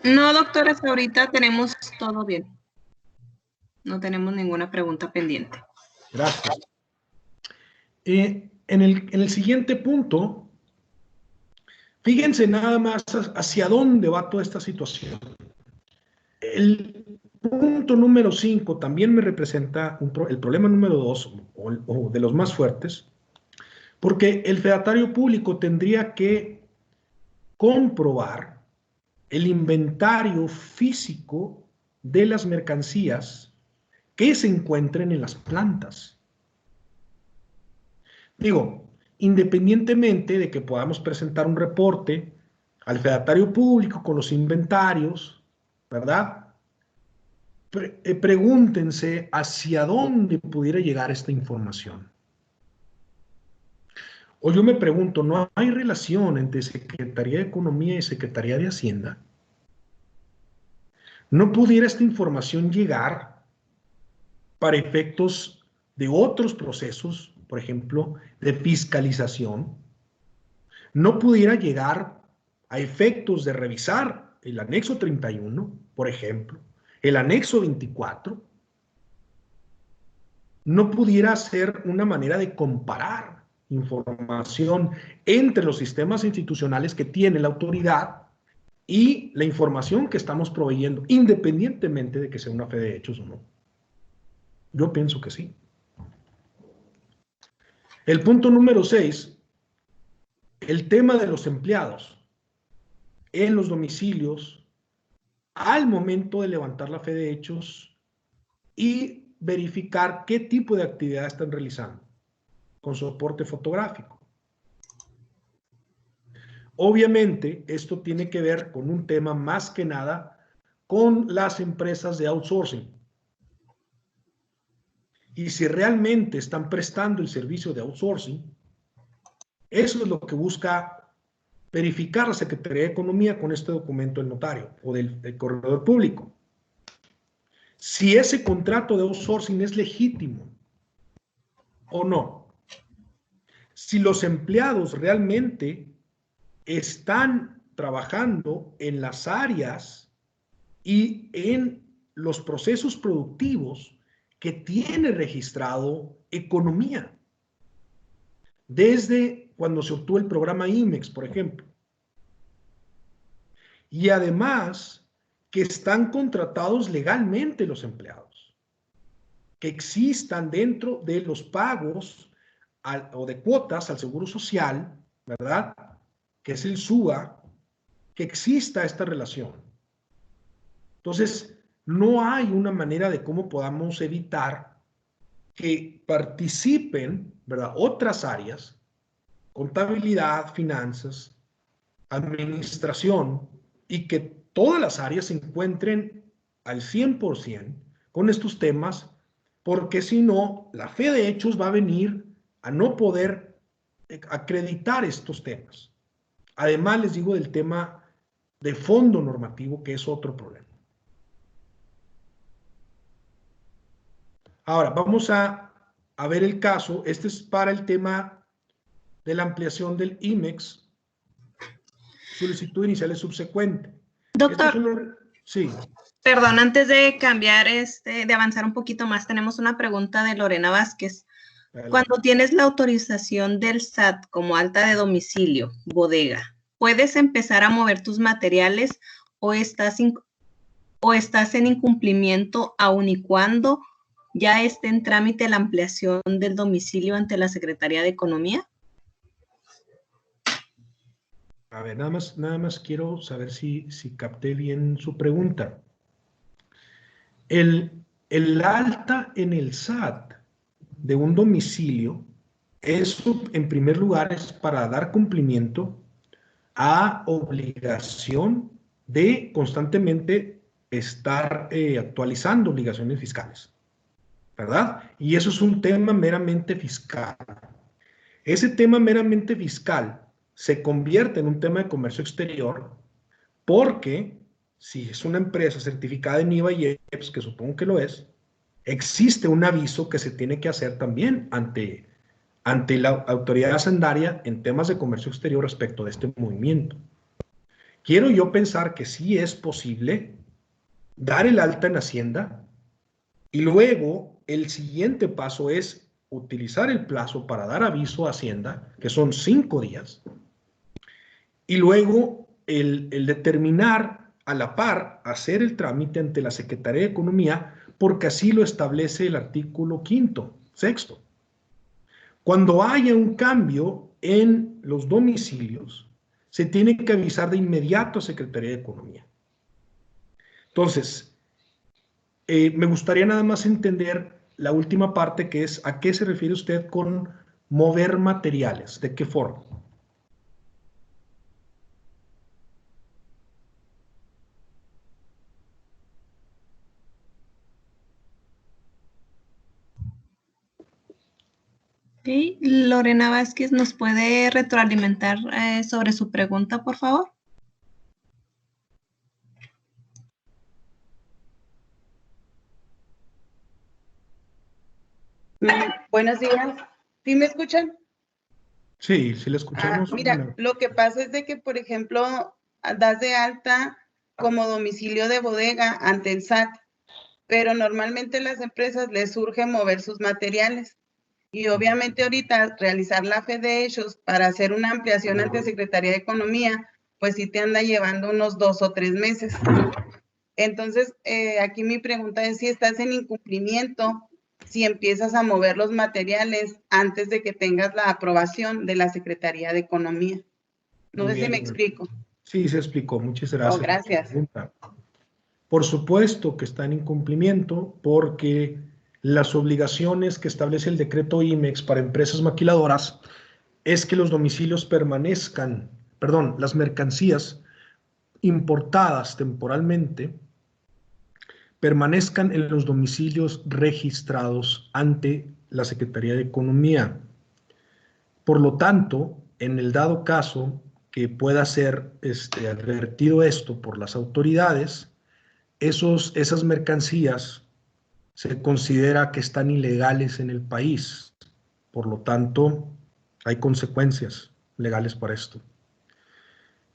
No, doctor, hasta ahorita tenemos todo bien. No tenemos ninguna pregunta pendiente. Gracias. En el siguiente punto, fíjense nada más hacia dónde va toda esta situación. El punto número 5 también me representa el problema número 2, o de los más fuertes, porque el fedatario público tendría que comprobar el inventario físico de las mercancías que se encuentren en las plantas. Digo, independientemente de que podamos presentar un reporte al fedatario público con los inventarios, ¿verdad? Pregúntense hacia dónde pudiera llegar esta información. O yo me pregunto, ¿no hay relación entre Secretaría de Economía y Secretaría de Hacienda? ¿No pudiera esta información llegar para efectos de otros procesos, por ejemplo, de fiscalización? ¿No pudiera llegar a efectos de revisar el anexo 31, por ejemplo, el anexo 24? ¿No pudiera ser una manera de comparar información entre los sistemas institucionales que tiene la autoridad y la información que estamos proveyendo, independientemente de que sea una fe de hechos o no? Yo pienso que sí. El punto número 6 el tema de los empleados en los domicilios al momento de levantar la fe de hechos y verificar qué tipo de actividad están realizando con soporte fotográfico. Obviamente, esto tiene que ver con un tema más que nada con las empresas de outsourcing. Y si realmente están prestando el servicio de outsourcing, eso es lo que busca verificar la Secretaría de Economía con este documento del notario o del corredor público. Si ese contrato de outsourcing es legítimo o no. Si los empleados realmente están trabajando en las áreas y en los procesos productivos que tiene registrado economía. Desde cuando se obtuvo el programa IMEX, por ejemplo. Y además que están contratados legalmente los empleados. Que existan dentro de los pagos o de cuotas al Seguro Social, ¿verdad? Que es el SUA, que exista esta relación. Entonces, no hay una manera de cómo podamos evitar que participen, ¿verdad?, otras áreas, contabilidad, finanzas, administración, y que todas las áreas se encuentren al 100% con estos temas, porque si no, la fe de hechos va a venir a no poder acreditar estos temas. Además, les digo del tema de fondo normativo, que es otro problema. Ahora, vamos a ver el caso. Este es para el tema de la ampliación del IMEX, solicitud inicial y subsecuente. Doctor, sí. Perdón, antes de cambiar, de avanzar un poquito más, tenemos una pregunta de Lorena Vázquez. Adelante. Cuando tienes la autorización del SAT como alta de domicilio, bodega, ¿puedes empezar a mover tus materiales o estás en incumplimiento aun y cuando ya esté en trámite la ampliación del domicilio ante la Secretaría de Economía? A ver, nada más quiero saber si capté bien su pregunta. El alta en el SAT de un domicilio, eso en primer lugar es para dar cumplimiento a obligación de constantemente estar actualizando obligaciones fiscales, ¿verdad? Y eso es un tema meramente fiscal. Ese tema meramente fiscal se convierte en un tema de comercio exterior porque si es una empresa certificada en IVA y EPS, que supongo que lo es, existe un aviso que se tiene que hacer también ante la autoridad hacendaria en temas de comercio exterior respecto de este movimiento. Quiero yo pensar que sí es posible dar el alta en Hacienda y luego el siguiente paso es utilizar el plazo para dar aviso a Hacienda, que son 5 días, y luego el determinar a la par hacer el trámite ante la Secretaría de Economía, porque así lo establece el artículo 5º, 6º. Cuando haya un cambio en los domicilios, se tiene que avisar de inmediato a Secretaría de Economía. Entonces, me gustaría nada más entender la última parte, que es ¿a qué se refiere usted con mover materiales? ¿De qué forma? Okay. Lorena Vázquez, ¿nos puede retroalimentar sobre su pregunta, por favor? Buenos días. ¿Sí me escuchan? Sí, sí le escuchamos. Mira, lo que pasa es de que, por ejemplo, das de alta como domicilio de bodega ante el SAT, pero normalmente a las empresas les surge mover sus materiales. Y obviamente ahorita realizar la fe de hechos para hacer una ampliación ante Secretaría de Economía, pues sí te anda llevando unos 2 o 3 meses. Entonces, aquí mi pregunta es si estás en incumplimiento, si empiezas a mover los materiales antes de que tengas la aprobación de la Secretaría de Economía. No sé si me explico. Sí, se explicó. Muchas gracias. Oh, gracias. Por supuesto que está en incumplimiento porque las obligaciones que establece el decreto IMEX para empresas maquiladoras es que los domicilios permanezcan, perdón, las mercancías importadas temporalmente permanezcan en los domicilios registrados ante la Secretaría de Economía. Por lo tanto, en el dado caso que pueda ser advertido esto por las autoridades, esas mercancías se considera que están ilegales en el país. Por lo tanto, hay consecuencias legales para esto.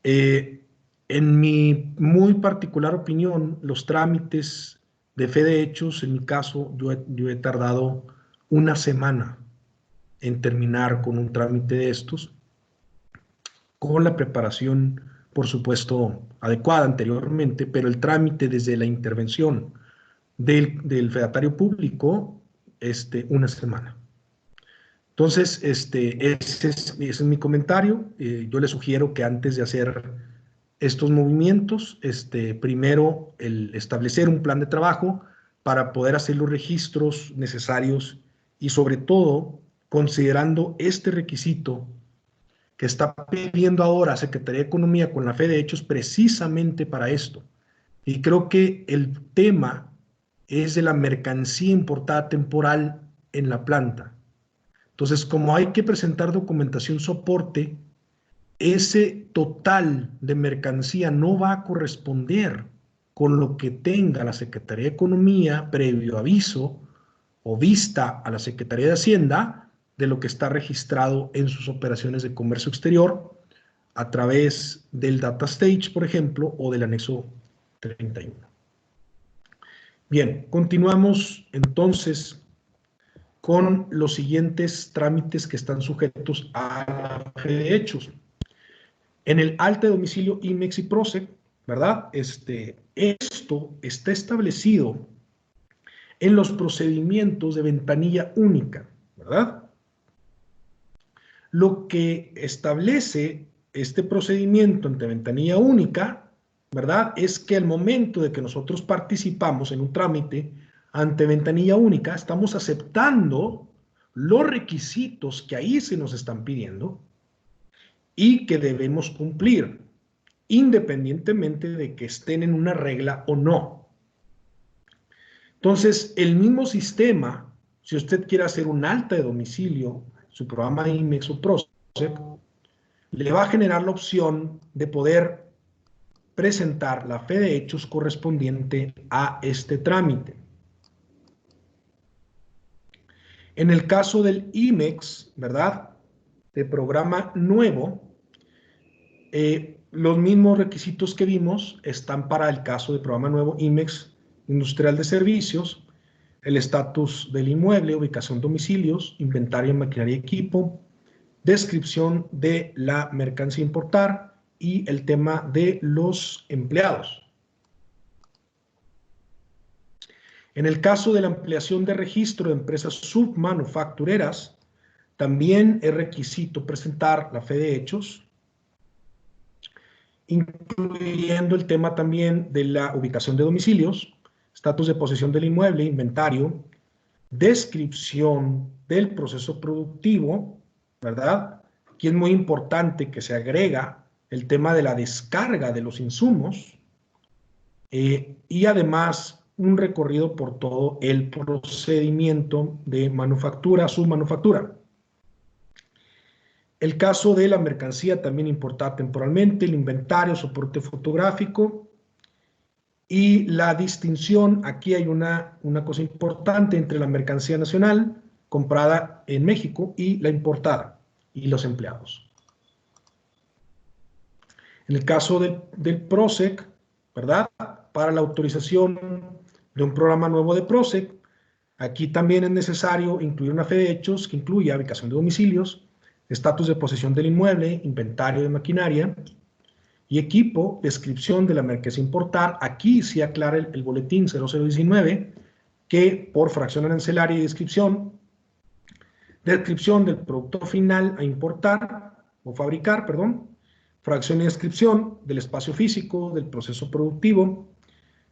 En mi muy particular opinión, los trámites de fe de hechos, en mi caso, yo he tardado una semana en terminar con un trámite de estos, con la preparación, por supuesto, adecuada anteriormente, pero el trámite desde la intervención del fedatario público, una semana. Entonces, ese es mi comentario. Yo le sugiero que antes de hacer estos movimientos, primero el establecer un plan de trabajo para poder hacer los registros necesarios y sobre todo considerando este requisito que está pidiendo ahora Secretaría de Economía con la fe de hechos precisamente para esto. Y creo que el tema es de la mercancía importada temporal en la planta. Entonces, como hay que presentar documentación soporte, ese total de mercancía no va a corresponder con lo que tenga la Secretaría de Economía previo aviso o vista a la Secretaría de Hacienda de lo que está registrado en sus operaciones de comercio exterior a través del data stage, por ejemplo, o del anexo 31. Bien, continuamos entonces con los siguientes trámites que están sujetos a la fe de hechos. En el alta de domicilio IMEX y PROSEC, ¿verdad? Esto está establecido en los procedimientos de ventanilla única, ¿verdad? Lo que establece este procedimiento ante ventanilla única, ¿verdad? Es que al momento de que nosotros participamos en un trámite ante ventanilla única, estamos aceptando los requisitos que ahí se nos están pidiendo y que debemos cumplir, independientemente de que estén en una regla o no. Entonces, el mismo sistema, si usted quiere hacer un alta de domicilio, su programa IMEX o PROSEC, le va a generar la opción de poder presentar la fe de hechos correspondiente a este trámite. En el caso del IMEX, ¿verdad?, de programa nuevo, los mismos requisitos que vimos están para el caso de programa nuevo IMEX Industrial de Servicios, el estatus del inmueble, ubicación, domicilios, inventario, maquinaria y equipo, descripción de la mercancía a importar y el tema de los empleados. En el caso de la ampliación de registro de empresas submanufactureras, también es requisito presentar la fe de hechos, incluyendo el tema también de la ubicación de domicilios, estatus de posesión del inmueble, inventario, descripción del proceso productivo, ¿verdad? Aquí es muy importante que se agrega el tema de la descarga de los insumos y además un recorrido por todo el procedimiento de manufactura, submanufactura. El caso de la mercancía también importada temporalmente, el inventario, soporte fotográfico y la distinción, aquí hay una cosa importante entre la mercancía nacional comprada en México y la importada y los empleados. En el caso del PROSEC, ¿verdad?, para la autorización de un programa nuevo de PROSEC, aquí también es necesario incluir una fe de hechos que incluya ubicación de domicilios, estatus de posesión del inmueble, inventario de maquinaria y equipo, descripción de la mercancía a importar. Aquí sí aclara el boletín 0019 que por fracción arancelaria y descripción del producto final a importar o fabricar, perdón, fracción y descripción del espacio físico, del proceso productivo,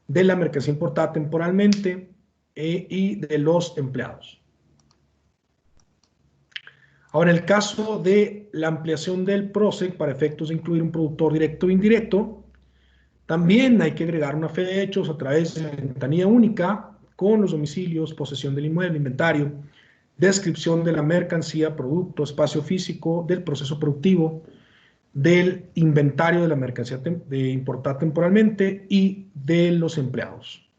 de la mercancía importada temporalmente y de los empleados. Ahora, en el caso de la ampliación del PROSEC para efectos de incluir un productor directo o indirecto, también hay que agregar una fe de hechos a través de la ventanilla única con los domicilios, posesión del inmueble, inventario, descripción de la mercancía, producto, espacio físico, del proceso productivo, del inventario de la mercancía importada temporalmente y de los empleados.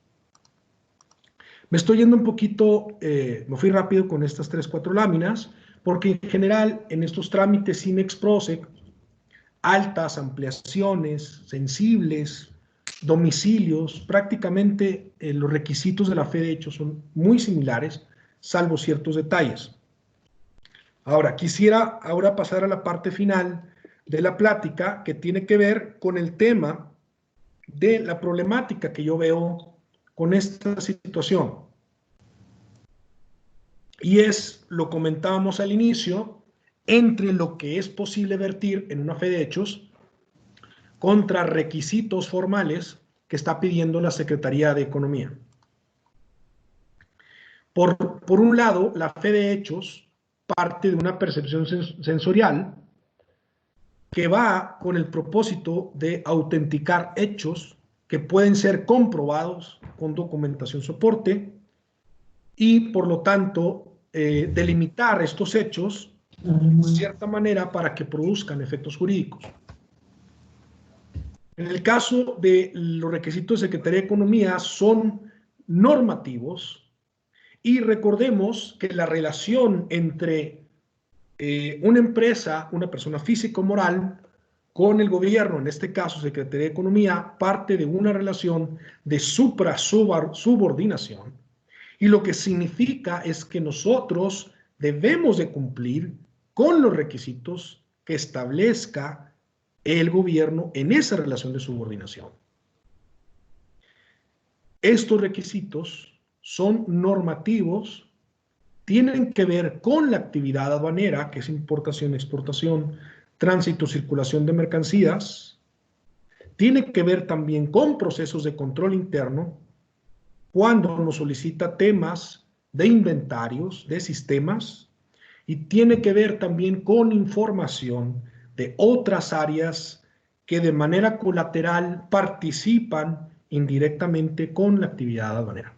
Me estoy yendo un poquito, me fui rápido con estas 3-4 láminas, porque en general en estos trámites CIMEX-PROSEC, altas, ampliaciones, sensibles, domicilios, prácticamente los requisitos de la fe de hecho son muy similares, salvo ciertos detalles. Ahora, quisiera pasar a la parte final de la plática que tiene que ver con el tema de la problemática que yo veo con esta situación. Y lo comentábamos al inicio, entre lo que es posible vertir en una fe de hechos contra requisitos formales que está pidiendo la Secretaría de Economía. Por un lado, la fe de hechos parte de una percepción sensorial que va con el propósito de autenticar hechos que pueden ser comprobados con documentación soporte y, por lo tanto, delimitar estos hechos de cierta manera para que produzcan efectos jurídicos. En el caso de los requisitos de Secretaría de Economía son normativos y recordemos que la relación entre una empresa, una persona física o moral, con el gobierno, en este caso Secretaría de Economía, parte de una relación de supra-subordinación, y lo que significa es que nosotros debemos de cumplir con los requisitos que establezca el gobierno en esa relación de subordinación. Estos requisitos son normativos, tienen que ver con la actividad aduanera, que es importación, exportación, tránsito, circulación de mercancías, tiene que ver también con procesos de control interno, cuando nos solicita temas de inventarios, de sistemas, y tiene que ver también con información de otras áreas que de manera colateral participan indirectamente con la actividad aduanera.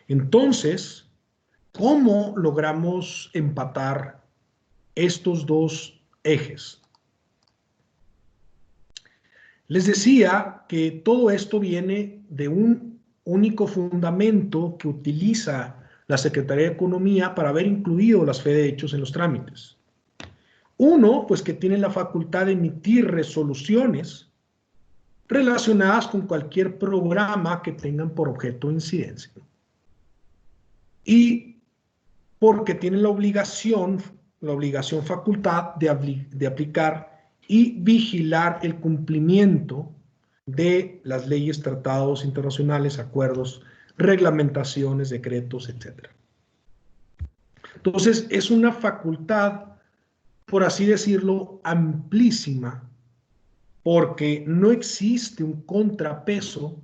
Entonces, ¿cómo logramos empatar estos dos ejes? Les decía que todo esto viene de un único fundamento que utiliza la Secretaría de Economía para haber incluido las fe de hechos en los trámites. Uno, pues que tiene la facultad de emitir resoluciones relacionadas con cualquier programa que tengan por objeto incidencia. Y porque tienen la obligación facultad de aplicar y vigilar el cumplimiento de las leyes, tratados internacionales, acuerdos, reglamentaciones, decretos, etc. Entonces, es una facultad, por así decirlo, amplísima, porque no existe un contrapeso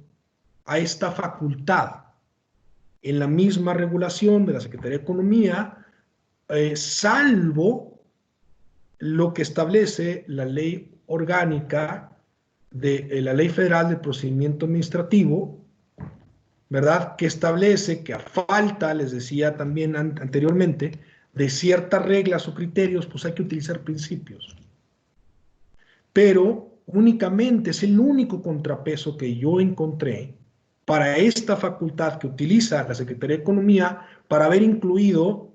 a esta facultad en la misma regulación de la Secretaría de Economía, salvo lo que establece la ley orgánica de la Ley Federal del Procedimiento Administrativo, ¿verdad? Que establece que a falta, les decía también anteriormente, de ciertas reglas o criterios, pues hay que utilizar principios. Pero únicamente es el único contrapeso que yo encontré para esta facultad que utiliza la Secretaría de Economía para haber incluido,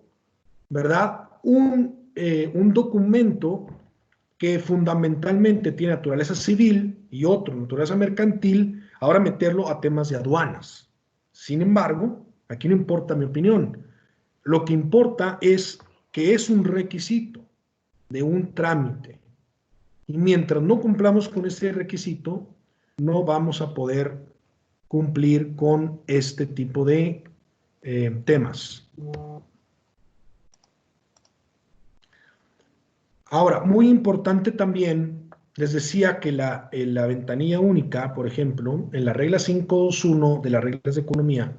¿verdad?, un documento que fundamentalmente tiene naturaleza civil y otro naturaleza mercantil, ahora meterlo a temas de aduanas. Sin embargo, aquí no importa mi opinión. Lo que importa es que es un requisito de un trámite. Y mientras no cumplamos con ese requisito, no vamos a poder cumplir con este tipo de temas. Ahora, muy importante también, les decía que en la ventanilla única, por ejemplo, en la regla 521 de las reglas de economía,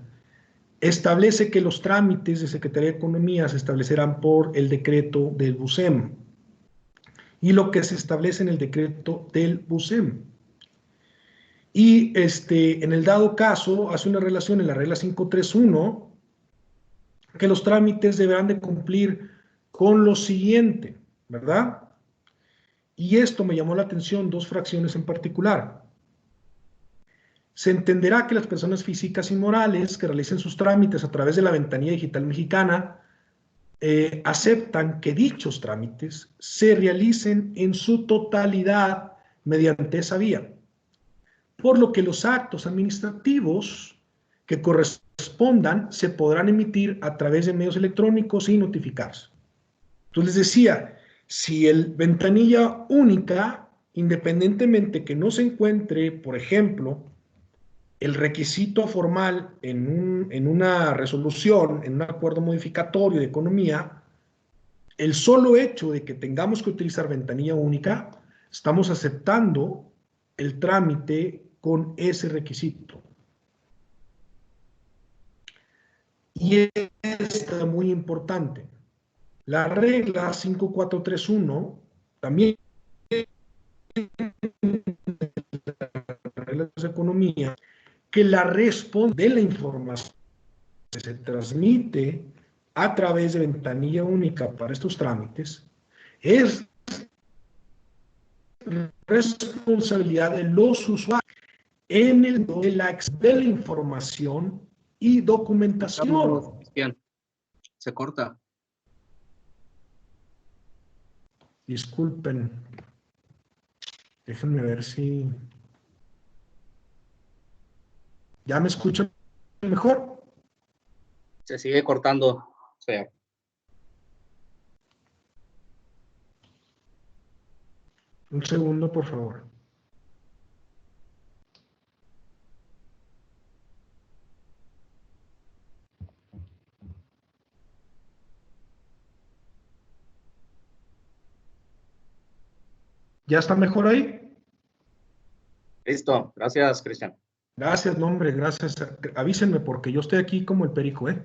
establece que los trámites de Secretaría de Economía se establecerán por el decreto del BUSEM y lo que se establece en el decreto del BUSEM. Y en el dado caso, hace una relación en la regla 531 que los trámites deberán de cumplir con lo siguiente, ¿verdad? Y esto me llamó la atención, dos fracciones en particular. Se entenderá que las personas físicas y morales que realicen sus trámites a través de la ventanilla digital mexicana aceptan que dichos trámites se realicen en su totalidad mediante esa vía, por lo que los actos administrativos que correspondan se podrán emitir a través de medios electrónicos y notificarse. Entonces les decía, si el ventanilla única, independientemente que no se encuentre, por ejemplo, el requisito formal en una resolución, en un acuerdo modificatorio de economía, el solo hecho de que tengamos que utilizar ventanilla única, estamos aceptando el trámite con ese requisito. Y esto es muy importante. La regla 5431 también reglas de economía, que la respuesta de la información que se transmite a través de ventanilla única para estos trámites es responsabilidad de los usuarios en el de la información y documentación. Bien, se corta. Disculpen, déjenme ver si ya me escuchan mejor. Se sigue cortando. Feo. Un segundo, por favor. ¿Ya está mejor ahí? Listo. Gracias, Cristian. Gracias, no, hombre, gracias. Avísenme porque yo estoy aquí como el perico, ¿eh?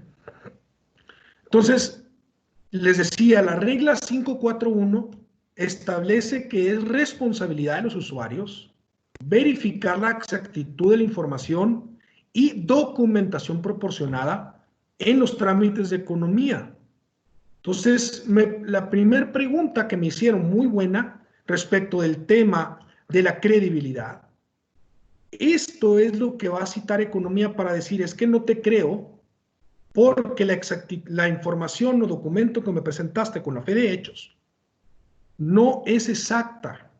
Entonces, les decía, la regla 541 establece que es responsabilidad de los usuarios verificar la exactitud de la información y documentación proporcionada en los trámites de economía. Entonces, la primera pregunta que me hicieron, muy buena, respecto del tema de la credibilidad. Esto es lo que va a citar economía para decir, es que no te creo porque la información o documento que me presentaste con la fe de hechos no es exacta,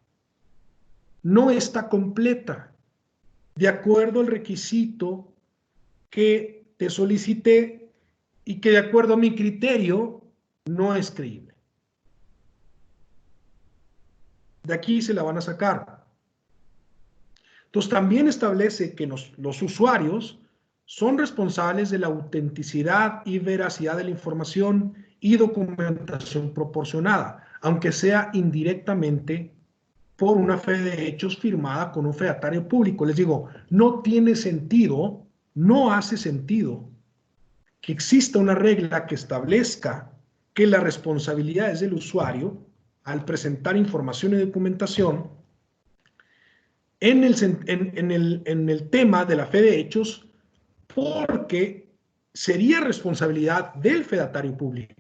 no está completa, de acuerdo al requisito que te solicité y que de acuerdo a mi criterio no es creíble. De aquí se la van a sacar. Entonces también establece que los usuarios son responsables de la autenticidad y veracidad de la información y documentación proporcionada, aunque sea indirectamente por una fe de hechos firmada con un fedatario público. Les digo, no tiene sentido, no hace sentido que exista una regla que establezca que la responsabilidad es del usuario al presentar información y documentación en el tema de la fe de hechos, porque sería responsabilidad del fedatario público.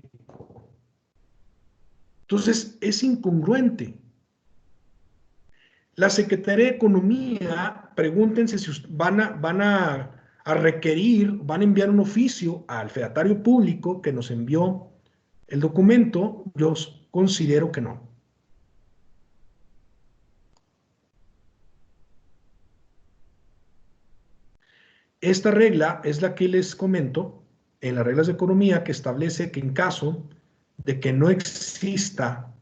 Entonces, es incongruente. La Secretaría de Economía, pregúntense si van a requerir, van a enviar un oficio al fedatario público que nos envió el documento. Yo considero que no. Esta regla es la que les comento en las reglas de economía, que establece que en caso de que no exista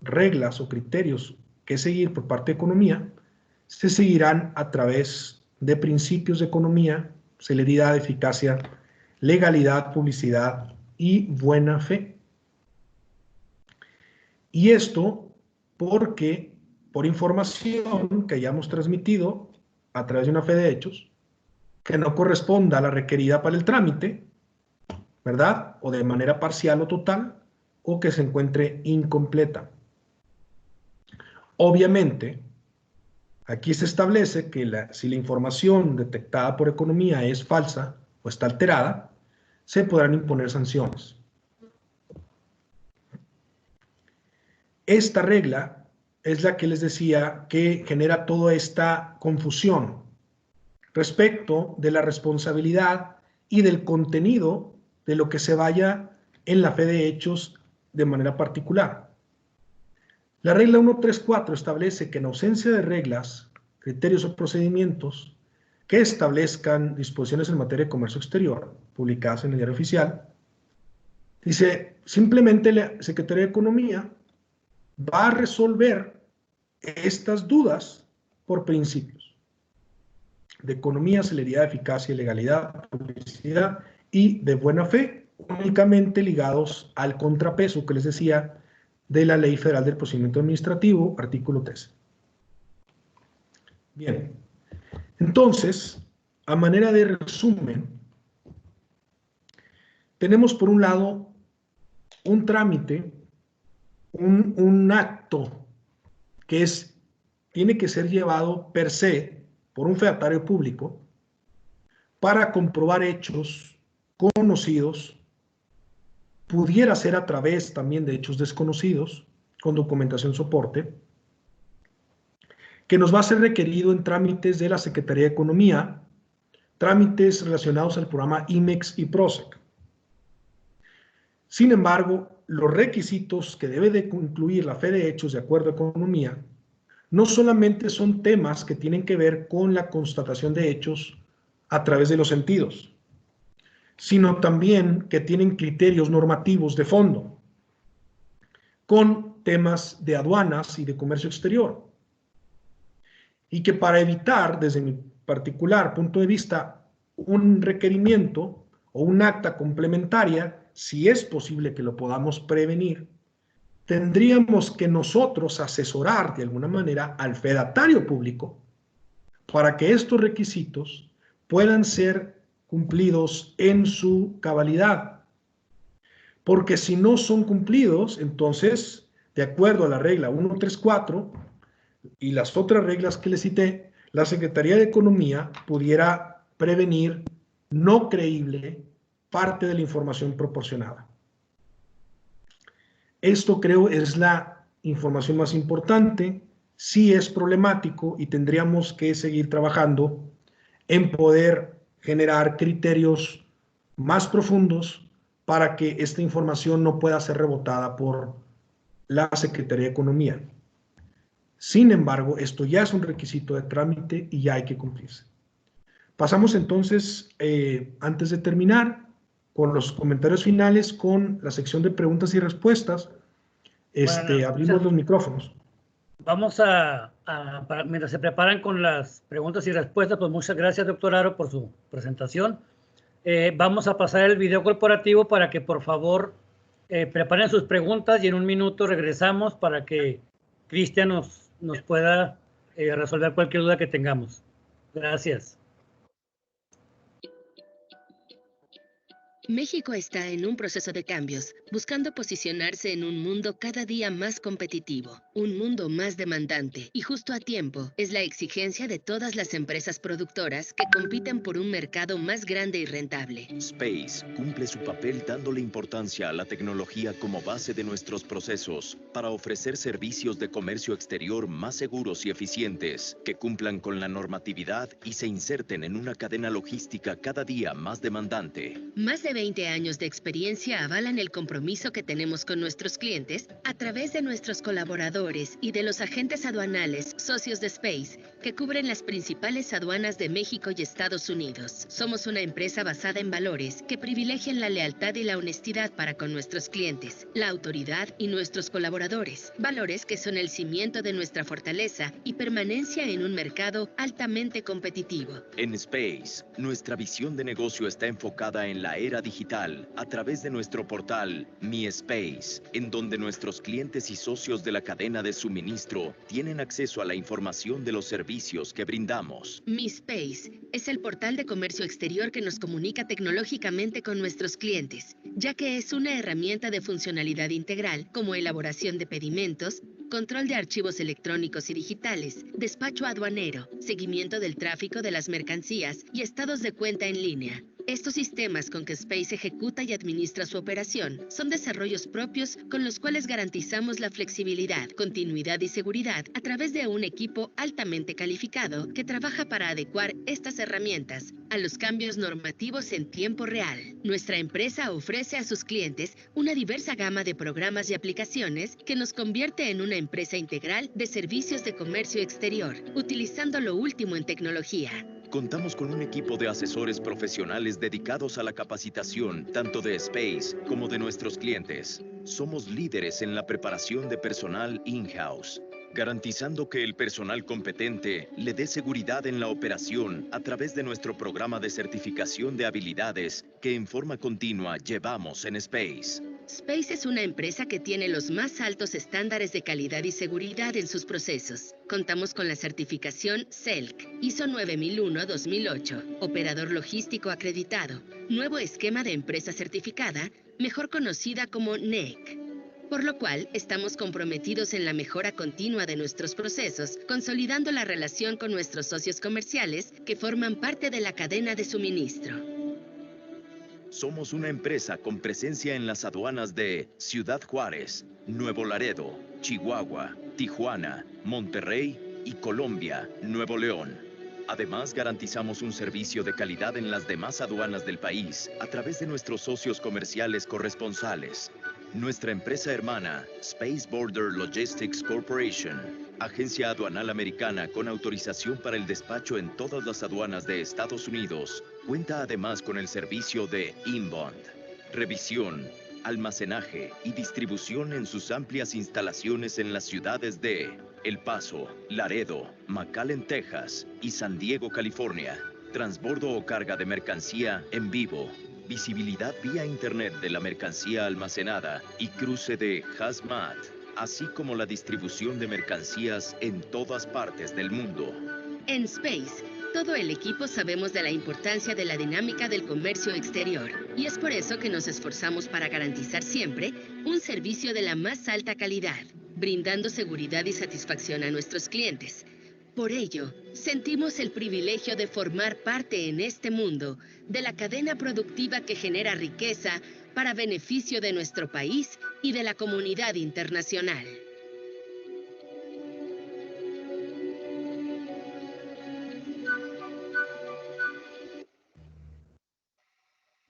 reglas o criterios que seguir por parte de economía, se seguirán a través de principios de economía, celeridad, eficacia, legalidad, publicidad y buena fe. Y esto porque por información que hayamos transmitido a través de una fe de hechos, que no corresponda a la requerida para el trámite, ¿verdad? O de manera parcial o total, o que se encuentre incompleta. Obviamente, aquí se establece que si la información detectada por economía es falsa o está alterada, se podrán imponer sanciones. Esta regla es la que les decía que genera toda esta confusión respecto de la responsabilidad y del contenido de lo que se vaya en la fe de hechos de manera particular. La regla 134 establece que en ausencia de reglas, criterios o procedimientos que establezcan disposiciones en materia de comercio exterior, publicadas en el Diario Oficial, dice, simplemente la Secretaría de Economía va a resolver estas dudas por principios de economía, celeridad, eficacia, legalidad, publicidad y de buena fe, únicamente ligados al contrapeso que les decía de la Ley Federal del Procedimiento Administrativo, artículo 13. Bien, entonces, a manera de resumen, tenemos por un lado un trámite, un acto que tiene que ser llevado per se por un fedatario público para comprobar hechos conocidos, pudiera ser a través también de hechos desconocidos, con documentación soporte, que nos va a ser requerido en trámites de la Secretaría de Economía, trámites relacionados al programa IMEX y PROSEC. Sin embargo, los requisitos que debe de incluir la fe de hechos de acuerdo a economía no solamente son temas que tienen que ver con la constatación de hechos a través de los sentidos, sino también que tienen criterios normativos de fondo, con temas de aduanas y de comercio exterior. Y que para evitar, desde mi particular punto de vista, un requerimiento o un acta complementaria, si es posible que lo podamos prevenir, tendríamos que nosotros asesorar de alguna manera al fedatario público para que estos requisitos puedan ser cumplidos en su cabalidad. Porque si no son cumplidos, entonces, de acuerdo a la regla 134 y las otras reglas que les cité, la Secretaría de Economía pudiera prevenir no creíble parte de la información proporcionada. Esto creo es la información más importante, sí es problemático y tendríamos que seguir trabajando en poder generar criterios más profundos para que esta información no pueda ser rebotada por la Secretaría de Economía. Sin embargo, esto ya es un requisito de trámite y ya hay que cumplirse. Pasamos entonces, antes de terminar, con los comentarios finales, con la sección de preguntas y respuestas. Bueno, abrimos los micrófonos. Vamos mientras se preparan con las preguntas y respuestas, pues muchas gracias, doctor Aro, por su presentación. Vamos a pasar el video corporativo para que, por favor, preparen sus preguntas y en un minuto regresamos para que Cristian nos pueda resolver cualquier duda que tengamos. Gracias. México está en un proceso de cambios, buscando posicionarse en un mundo cada día más competitivo, un mundo más demandante, y justo a tiempo es la exigencia de todas las empresas productoras que compiten por un mercado más grande y rentable. Space cumple su papel dándole importancia a la tecnología como base de nuestros procesos para ofrecer servicios de comercio exterior más seguros y eficientes, que cumplan con la normatividad y se inserten en una cadena logística cada día más demandante. Más de 20 años de experiencia avalan el compromiso que tenemos con nuestros clientes a través de nuestros colaboradores y de los agentes aduanales, socios de Space, que cubren las principales aduanas de México y Estados Unidos. Somos una empresa basada en valores que privilegian la lealtad y la honestidad para con nuestros clientes, la autoridad y nuestros colaboradores. Valores que son el cimiento de nuestra fortaleza y permanencia en un mercado altamente competitivo. En Space, nuestra visión de negocio está enfocada en la era digital a través de nuestro portal Mi Space, en donde nuestros clientes y socios de la cadena de suministro tienen acceso a la información de los servicios que brindamos. Mi Space es el portal de comercio exterior que nos comunica tecnológicamente con nuestros clientes, ya que es una herramienta de funcionalidad integral como elaboración de pedimentos, control de archivos electrónicos y digitales, despacho aduanero, seguimiento del tráfico de las mercancías y estados de cuenta en línea. Estos sistemas con que Space ejecuta y administra su operación son desarrollos propios con los cuales garantizamos la flexibilidad, continuidad y seguridad a través de un equipo altamente calificado que trabaja para adecuar estas herramientas a los cambios normativos en tiempo real. Nuestra empresa ofrece a sus clientes una diversa gama de programas y aplicaciones que nos convierte en una empresa integral de servicios de comercio exterior, utilizando lo último en tecnología. Contamos con un equipo de asesores profesionales dedicados a la capacitación tanto de Space como de nuestros clientes. Somos líderes en la preparación de personal in-house, garantizando que el personal competente le dé seguridad en la operación a través de nuestro programa de certificación de habilidades que en forma continua llevamos en Space. Space es una empresa que tiene los más altos estándares de calidad y seguridad en sus procesos. Contamos con la certificación CELC, ISO 9001-2008, operador logístico acreditado, nuevo esquema de empresa certificada, mejor conocida como NEC. Por lo cual, estamos comprometidos en la mejora continua de nuestros procesos, consolidando la relación con nuestros socios comerciales que forman parte de la cadena de suministro. Somos una empresa con presencia en las aduanas de Ciudad Juárez, Nuevo Laredo, Chihuahua, Tijuana, Monterrey y Colombia, Nuevo León. Además, garantizamos un servicio de calidad en las demás aduanas del país a través de nuestros socios comerciales corresponsales. Nuestra empresa hermana, Space Border Logistics Corporation, agencia aduanal americana con autorización para el despacho en todas las aduanas de Estados Unidos, cuenta además con el servicio de inbound, revisión, almacenaje y distribución en sus amplias instalaciones en las ciudades de El Paso, Laredo, McAllen, Texas y San Diego, California. Transbordo o carga de mercancía en vivo, visibilidad vía internet de la mercancía almacenada y cruce de hazmat, así como la distribución de mercancías en todas partes del mundo. En Space, todo el equipo sabemos de la importancia de la dinámica del comercio exterior y es por eso que nos esforzamos para garantizar siempre un servicio de la más alta calidad, brindando seguridad y satisfacción a nuestros clientes. Por ello, sentimos el privilegio de formar parte en este mundo de la cadena productiva que genera riqueza para beneficio de nuestro país y de la comunidad internacional.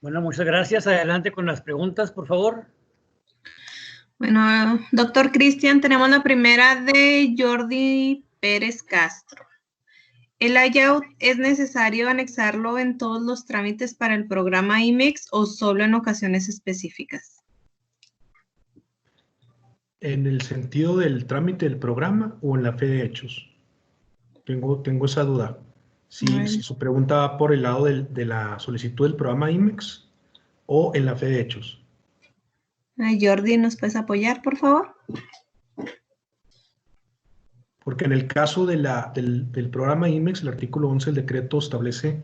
Bueno, muchas gracias. Adelante con las preguntas, por favor. Bueno, doctor Cristian, tenemos la primera de Jordi Pérez Castro. ¿El layout es necesario anexarlo en todos los trámites para el programa IMEX o solo en ocasiones específicas? ¿En el sentido del trámite del programa o en la fe de hechos? Tengo esa duda. Si su pregunta va por el lado de la solicitud del programa IMEX o en la fe de hechos. Jordi, ¿nos puedes apoyar, por favor? Porque en el caso del programa IMEX, el artículo 11 del decreto establece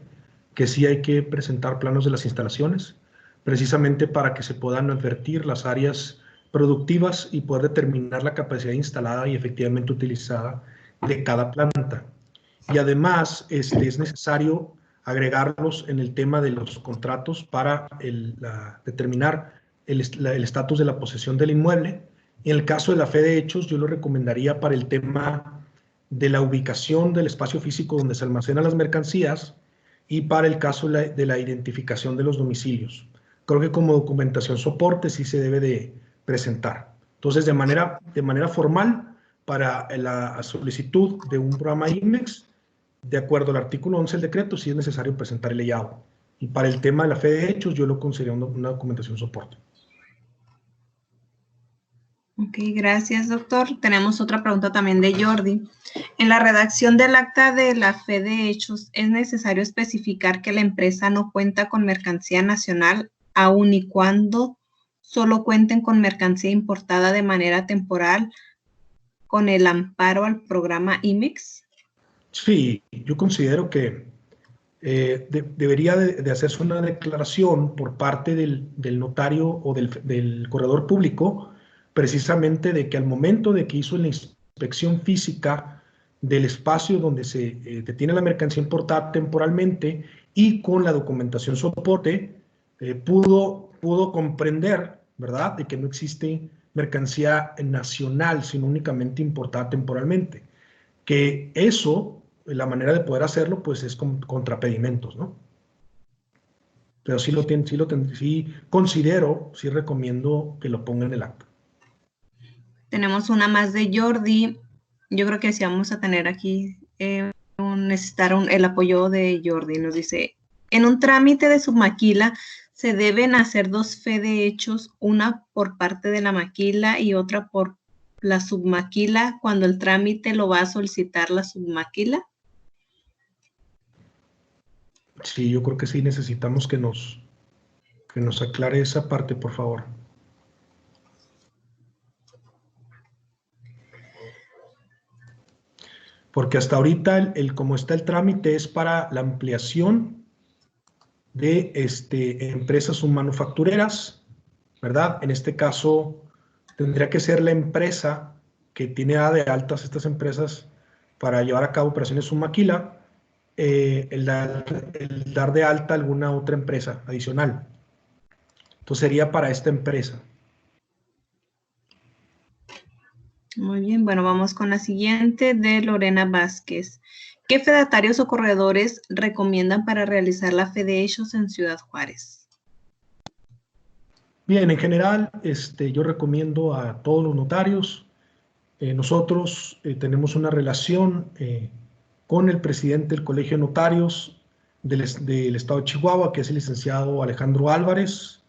que sí hay que presentar planos de las instalaciones, precisamente para que se puedan advertir las áreas productivas y poder determinar la capacidad instalada y efectivamente utilizada de cada planta. Y además es necesario agregarlos en el tema de los contratos para determinar el estatus de la posesión del inmueble. En el caso de la fe de hechos, yo lo recomendaría para el tema de la ubicación del espacio físico donde se almacenan las mercancías y para el caso de la identificación de los domicilios. Creo que como documentación soporte sí se debe de presentar. Entonces, de manera formal, para la solicitud de un programa IMEX, de acuerdo al artículo 11 del decreto, sí es necesario presentar el leyado. Y para el tema de la fe de hechos, yo lo considero una documentación de soporte. Ok, gracias, doctor. Tenemos otra pregunta también de Jordi. En la redacción del acta de la fe de hechos, ¿es necesario especificar que la empresa no cuenta con mercancía nacional, aun y cuando solo cuenten con mercancía importada de manera temporal con el amparo al programa IMEX? Sí, yo considero que debería de hacerse una declaración por parte del notario o del corredor público, precisamente de que al momento de que hizo la inspección física del espacio donde se detiene la mercancía importada temporalmente y con la documentación soporte, pudo comprender, ¿verdad?, de que no existe mercancía nacional, sino únicamente importada temporalmente. Que eso, la manera de poder hacerlo, pues es contra pedimentos, ¿no? Pero sí sí considero, sí recomiendo que lo ponga en el acta. Tenemos una más de Jordi. Yo creo que sí vamos a tener aquí, necesitar el apoyo de Jordi. Nos dice, en un trámite de submaquila se deben hacer 2 fe de hechos, una por parte de la maquila y otra por la submaquila cuando el trámite lo va a solicitar la submaquila. Sí, yo creo que sí necesitamos que nos aclare esa parte, por favor. Porque hasta ahorita, como está el trámite, es para la ampliación de empresas submanufactureras, ¿verdad? En este caso, tendría que ser la empresa que tiene de altas estas empresas para llevar a cabo operaciones submaquila, el dar de alta alguna otra empresa adicional. Entonces sería para esta empresa. Muy bien, bueno, vamos con la siguiente de Lorena Vázquez. ¿Qué fedatarios o corredores recomiendan para realizar la fe de hechos en Ciudad Juárez? Bien, en general, yo recomiendo a todos los notarios. Nosotros tenemos una relación con el presidente del Colegio de Notarios del Estado de Chihuahua, que es el licenciado Alejandro Álvarez.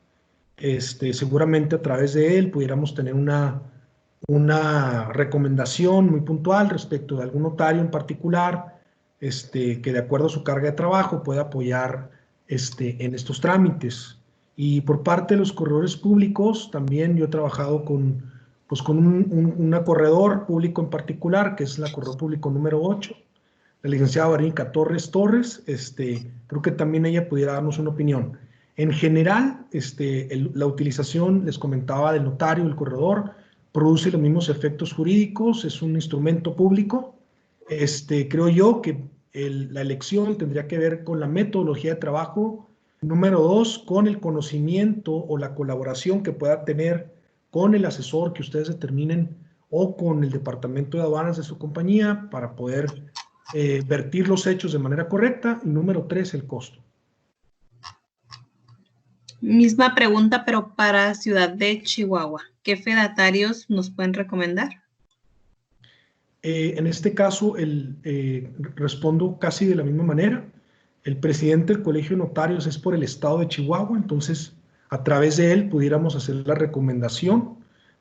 Seguramente a través de él pudiéramos tener una recomendación muy puntual respecto de algún notario en particular, que de acuerdo a su carga de trabajo pueda apoyar en estos trámites. Y por parte de los corredores públicos, también yo he trabajado con una corredor público en particular, que es la corredor público número 8, la licenciada Verónica Torres. Creo que también ella pudiera darnos una opinión. En general, la utilización, les comentaba, del notario, del corredor, produce los mismos efectos jurídicos, es un instrumento público. Creo yo que la elección tendría que ver con la metodología de trabajo. Número 2, con el conocimiento o la colaboración que pueda tener con el asesor que ustedes determinen o con el departamento de aduanas de su compañía para poder vertir los hechos de manera correcta. Y número 3, el costo. Misma pregunta, pero para Ciudad de Chihuahua. ¿Qué fedatarios nos pueden recomendar? En este caso, respondo casi de la misma manera. El presidente del Colegio de Notarios es por el estado de Chihuahua, entonces a través de él pudiéramos hacer la recomendación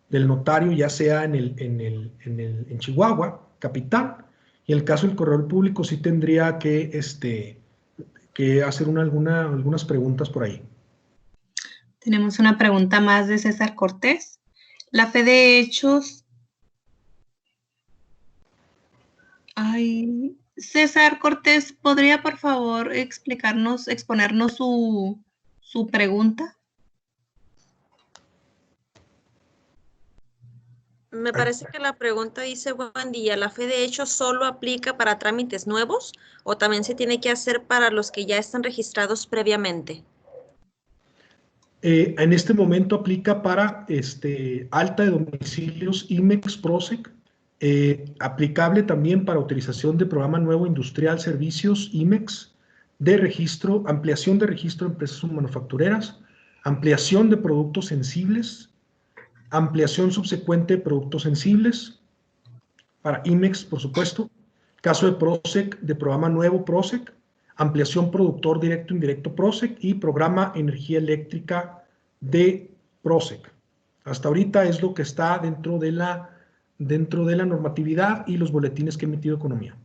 del notario, ya sea en Chihuahua, capital, y en el caso del corredor público sí tendría que hacer algunas preguntas por ahí. Tenemos una pregunta más de César Cortés. La fe de hechos... César Cortés, ¿podría por favor exponernos su pregunta? Me parece que la pregunta dice, buen día, ¿la fe de hechos solo aplica para trámites nuevos o también se tiene que hacer para los que ya están registrados previamente? En este momento aplica para alta de domicilios IMEX PROSEC, aplicable también para utilización de programa nuevo industrial servicios IMEX, de registro, ampliación de registro de empresas manufactureras, ampliación de productos sensibles, ampliación subsecuente de productos sensibles, para IMEX, por supuesto, Caso de PROSEC, de programa nuevo PROSEC, ampliación productor directo indirecto PROSEC y programa energía eléctrica de PROSEC. Hasta ahorita es lo que está dentro de la normatividad y los boletines que ha emitido Economía.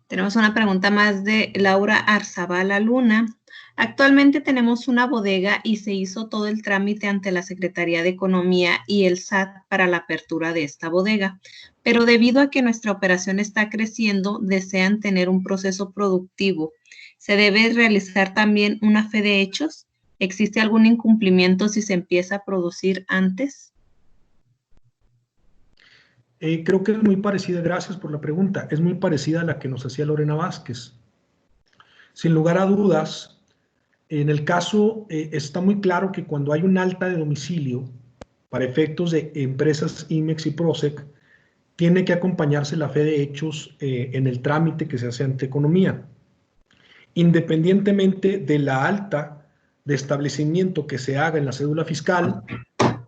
Tenemos una pregunta más de Laura Arzabala Luna. Actualmente tenemos una bodega y se hizo todo el trámite ante la Secretaría de Economía y el SAT para la apertura de esta bodega. Pero debido a que nuestra operación está creciendo, desean tener un proceso productivo. ¿Se debe realizar también una fe de hechos? ¿Existe algún incumplimiento si se empieza a producir antes? Creo que es muy parecida, gracias por la pregunta, es muy parecida a la que nos hacía Lorena Vázquez. Sin lugar a dudas, en el caso está muy claro que cuando hay un alta de domicilio para efectos de empresas IMEX y PROSEC, tiene que acompañarse la fe de hechos en el trámite que se hace ante Economía. Independientemente de la alta de establecimiento que se haga en la cédula fiscal,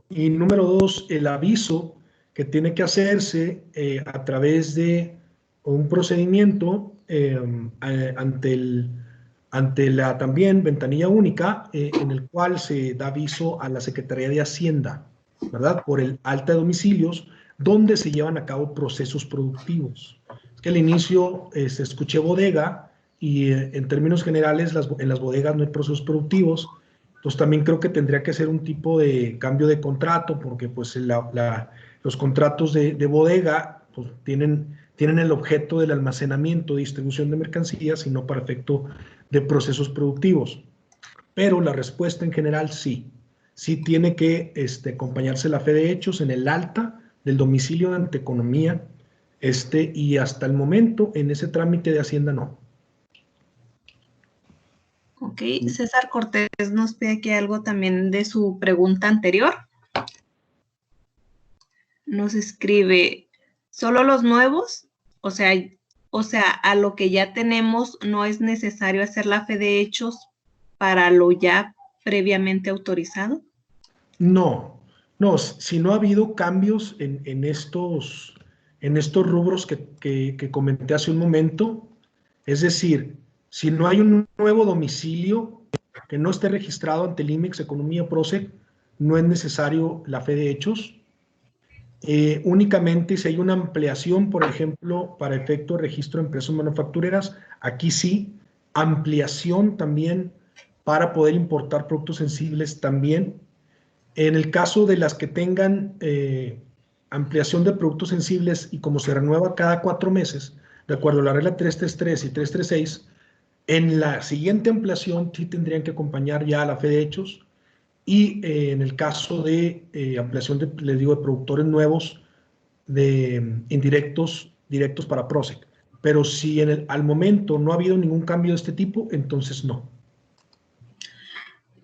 y número 2, el aviso que tiene que hacerse a través de un procedimiento ante la también ventanilla única en el cual se da aviso a la Secretaría de Hacienda, ¿verdad? Por el alta de domicilios, donde se llevan a cabo procesos productivos. Es que al inicio escuché bodega y en términos generales en las bodegas no hay procesos productivos. Entonces también creo que tendría que ser un tipo de cambio de contrato porque pues los contratos de bodega pues, tienen el objeto del almacenamiento, distribución de mercancías y no para efecto de procesos productivos. Pero la respuesta en general sí. Sí tiene que acompañarse la fe de hechos en el alta del domicilio ante Economía y hasta el momento en ese trámite de Hacienda no. Ok, César Cortés nos pide aquí algo también de su pregunta anterior. Nos escribe, ¿solo los nuevos? O sea, a lo que ya tenemos no es necesario hacer la fe de hechos para lo ya previamente autorizado. No, si no ha habido cambios en estos rubros que comenté hace un momento, es decir, si no hay un nuevo domicilio que no esté registrado ante el IMEX, Economía, PROSEC, no es necesario la fe de hechos. Únicamente si hay una ampliación, por ejemplo, para efecto de registro de empresas manufactureras, aquí sí, ampliación también para poder importar productos sensibles también. En el caso de las que tengan ampliación de productos sensibles y como se renueva cada 4 meses, de acuerdo a la regla 333 y 336, en la siguiente ampliación sí tendrían que acompañar ya la fe de hechos. Y en el caso de ampliación de productores nuevos directos para PROSEC. Pero si al momento no ha habido ningún cambio de este tipo, entonces no.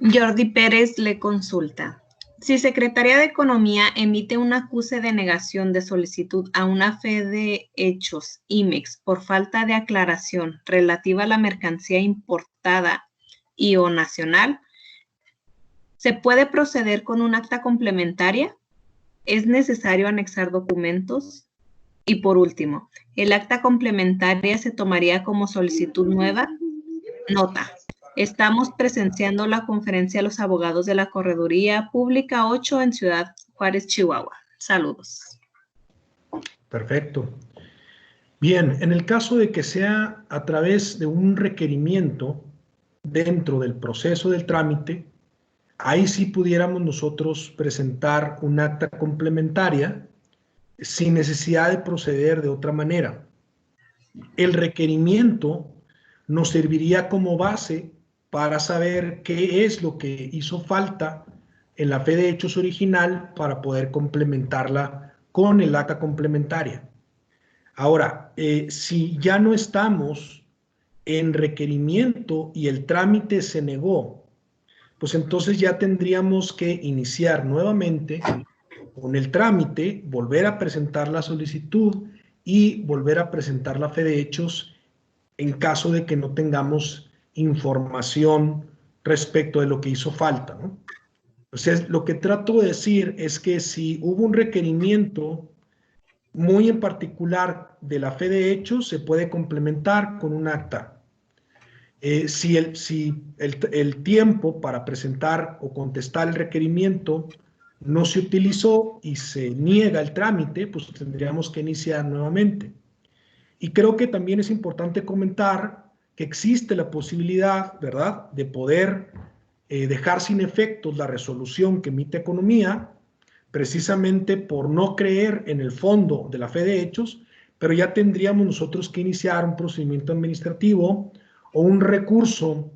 Jordi Pérez le consulta. Si Secretaría de Economía emite un acuse de negación de solicitud a una fe de hechos IMEX por falta de aclaración relativa a la mercancía importada y o nacional, ¿se puede proceder con un acta complementaria? ¿Es necesario anexar documentos? Y por último, ¿el acta complementaria se tomaría como solicitud nueva? Nota. Estamos presenciando la conferencia de los abogados de la Correduría Pública 8 en Ciudad Juárez, Chihuahua. Saludos. Perfecto. Bien, en el caso de que sea a través de un requerimiento dentro del proceso del trámite, ahí sí pudiéramos nosotros presentar un acta complementaria sin necesidad de proceder de otra manera. El requerimiento nos serviría como base para saber qué es lo que hizo falta en la fe de hechos original para poder complementarla con el acta complementaria. Ahora, si ya no estamos en requerimiento y el trámite se negó, pues entonces ya tendríamos que iniciar nuevamente con el trámite, volver a presentar la solicitud y volver a presentar la fe de hechos en caso de que no tengamos información respecto de lo que hizo falta, ¿no? Entonces, lo que trato de decir es que si hubo un requerimiento muy en particular de la fe de hechos se puede complementar con un acta. Si el tiempo para presentar o contestar el requerimiento no se utilizó y se niega el trámite, pues tendríamos que iniciar nuevamente. Y creo que también es importante comentar que existe la posibilidad, ¿verdad?, de poder dejar sin efectos la resolución que emite Economía, precisamente por no creer en el fondo de la fe de hechos, pero ya tendríamos nosotros que iniciar un procedimiento administrativo o un recurso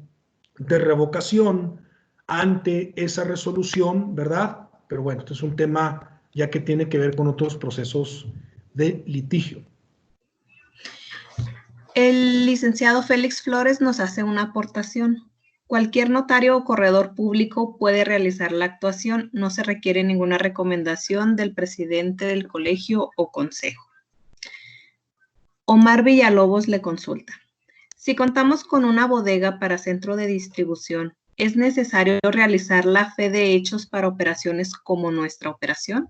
de revocación ante esa resolución, ¿verdad? Pero bueno, este es un tema ya que tiene que ver con otros procesos de litigio. El licenciado Félix Flores nos hace una aportación. Cualquier notario o corredor público puede realizar la actuación. No se requiere ninguna recomendación del presidente del colegio o consejo. Omar Villalobos le consulta. Si contamos con una bodega para centro de distribución, ¿es necesario realizar la fe de hechos para operaciones como nuestra operación?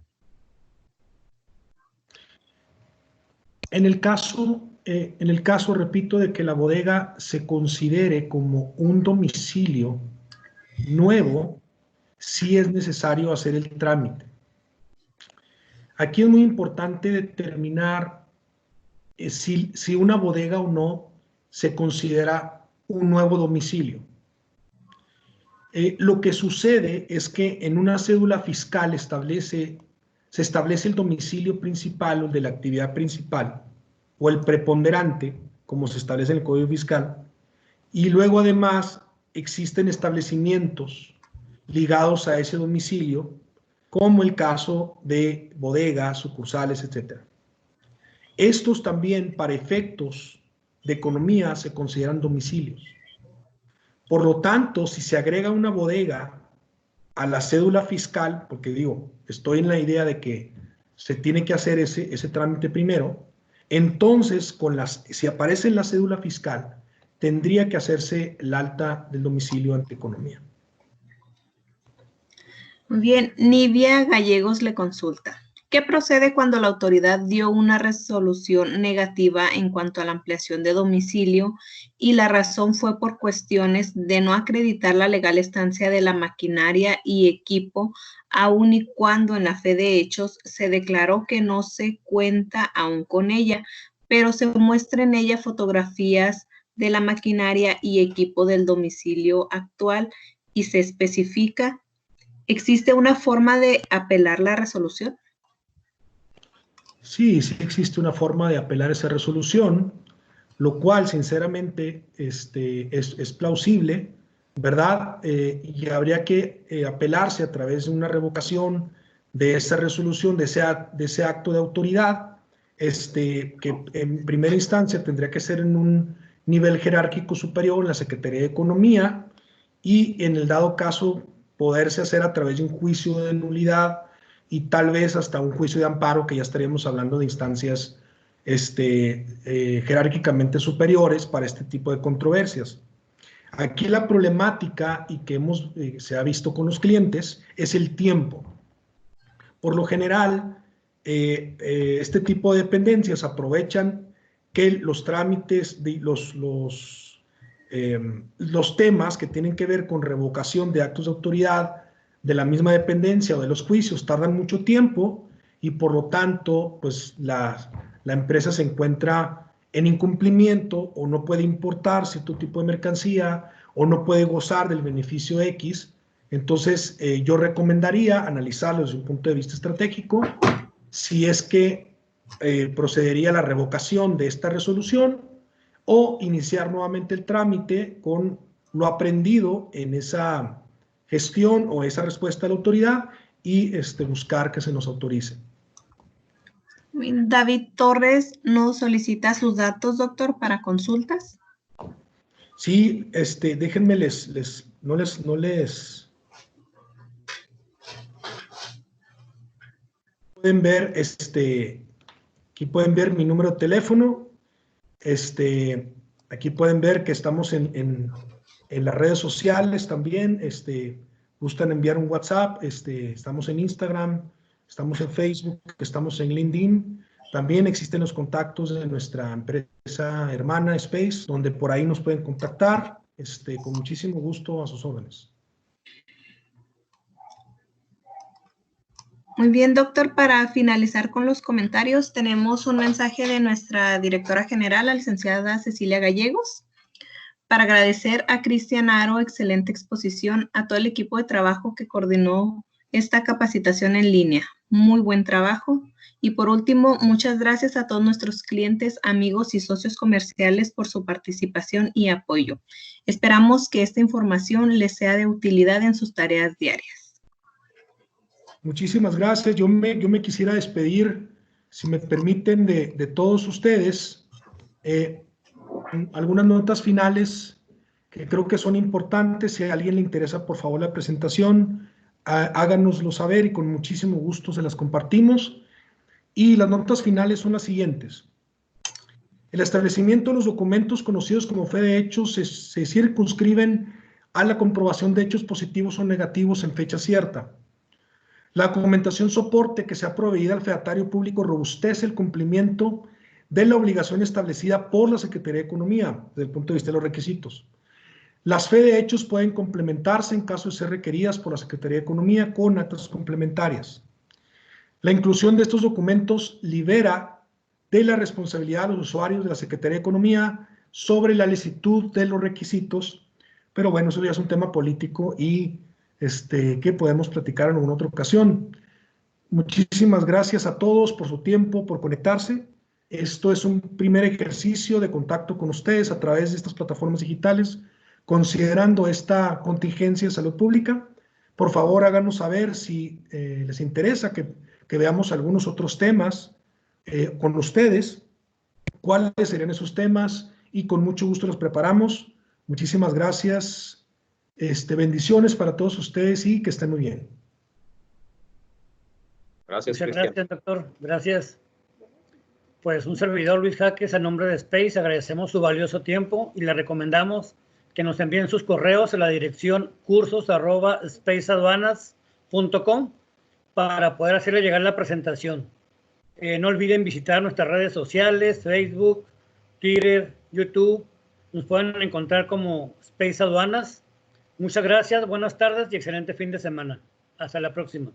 En el caso, repito, de que la bodega se considere como un domicilio nuevo, sí es necesario hacer el trámite. Aquí es muy importante determinar si una bodega o no se considera un nuevo domicilio. Lo que sucede es que en una cédula fiscal se establece el domicilio principal o de la actividad principal o el preponderante, como se establece en el Código Fiscal, y luego además existen establecimientos ligados a ese domicilio, como el caso de bodegas, sucursales, etc. Estos también, para efectos de economía, se consideran domicilios. Por lo tanto, si se agrega una bodega a la cédula fiscal, porque digo, estoy en la idea de que se tiene que hacer ese trámite primero, entonces, si aparece en la cédula fiscal, tendría que hacerse el alta del domicilio ante economía. Muy bien, Nivia Gallegos le consulta. ¿Qué procede cuando la autoridad dio una resolución negativa en cuanto a la ampliación de domicilio y la razón fue por cuestiones de no acreditar la legal estancia de la maquinaria y equipo, aun y cuando en la fe de hechos se declaró que no se cuenta aún con ella, pero se muestra en ella fotografías de la maquinaria y equipo del domicilio actual y se especifica? ¿Existe una forma de apelar la resolución? Sí, sí existe una forma de apelar esa resolución, lo cual sinceramente es plausible, ¿verdad? Y habría que apelarse a través de una revocación de esa resolución, de ese acto de autoridad, que en primera instancia tendría que ser en un nivel jerárquico superior, en la Secretaría de Economía, y en el dado caso poderse hacer a través de un juicio de nulidad y tal vez hasta un juicio de amparo, que ya estaríamos hablando de instancias jerárquicamente superiores para este tipo de controversias. Aquí la problemática, y que se ha visto con los clientes, es el tiempo. Por lo general, este tipo de dependencias aprovechan que los trámites, los temas que tienen que ver con revocación de actos de autoridad de la misma dependencia o de los juicios tardan mucho tiempo y por lo tanto pues la empresa se encuentra en incumplimiento o no puede importar cierto tipo de mercancía o no puede gozar del beneficio X. Entonces yo recomendaría analizarlo desde un punto de vista estratégico si es que procedería la revocación de esta resolución o iniciar nuevamente el trámite con lo aprendido en esa gestión o esa respuesta de la autoridad y buscar que se nos autorice. David Torres nos solicita sus datos, doctor, para consultas. Sí, déjenme no les pueden ver, aquí pueden ver mi número de teléfono, aquí pueden ver que estamos en las redes sociales también, gustan enviar un WhatsApp, estamos en Instagram, estamos en Facebook, estamos en LinkedIn, También existen los contactos de nuestra empresa hermana Space, donde por ahí nos pueden contactar. Con muchísimo gusto a sus órdenes. Muy bien, doctor. Para finalizar con los comentarios, tenemos un mensaje de nuestra directora general, la licenciada Cecilia Gallegos, para agradecer a Cristian Aro, excelente exposición, a todo el equipo de trabajo que coordinó esta capacitación en línea. Muy buen trabajo. Y por último, muchas gracias a todos nuestros clientes, amigos y socios comerciales por su participación y apoyo. Esperamos que esta información les sea de utilidad en sus tareas diarias. Muchísimas gracias. Yo me quisiera despedir, si me permiten, de todos ustedes. Algunas notas finales que creo que son importantes. Si a alguien le interesa, por favor, la presentación, háganoslo saber y con muchísimo gusto se las compartimos. Y las notas finales son las siguientes. El establecimiento de los documentos conocidos como fe de hechos se circunscriben a la comprobación de hechos positivos o negativos en fecha cierta. La documentación soporte que sea proveída al fedatario público robustece el cumplimiento de la obligación establecida por la Secretaría de Economía desde el punto de vista de los requisitos. Las fe de hechos pueden complementarse en caso de ser requeridas por la Secretaría de Economía con actas complementarias. La inclusión de estos documentos libera de la responsabilidad a los usuarios de la Secretaría de Economía sobre la licitud de los requisitos, pero bueno, eso ya es un tema político y que podemos platicar en alguna otra ocasión. Muchísimas gracias a todos por su tiempo, por conectarse. Esto es un primer ejercicio de contacto con ustedes a través de estas plataformas digitales, considerando esta contingencia de salud pública. Por favor, háganos saber si les interesa que veamos algunos otros temas con ustedes, cuáles serían esos temas y con mucho gusto los preparamos. Muchísimas gracias, bendiciones para todos ustedes y que estén muy bien. Gracias, Muchas Cristian. gracias, doctor. Gracias. Pues un servidor, Luis Jaques, a nombre de Space, agradecemos su valioso tiempo y le recomendamos que nos envíen sus correos a la dirección cursos@spaceaduanas.com para poder hacerle llegar la presentación. No olviden visitar nuestras redes sociales, Facebook, Twitter, YouTube. Nos pueden encontrar como Space Aduanas. Muchas gracias, buenas tardes y excelente fin de semana. Hasta la próxima.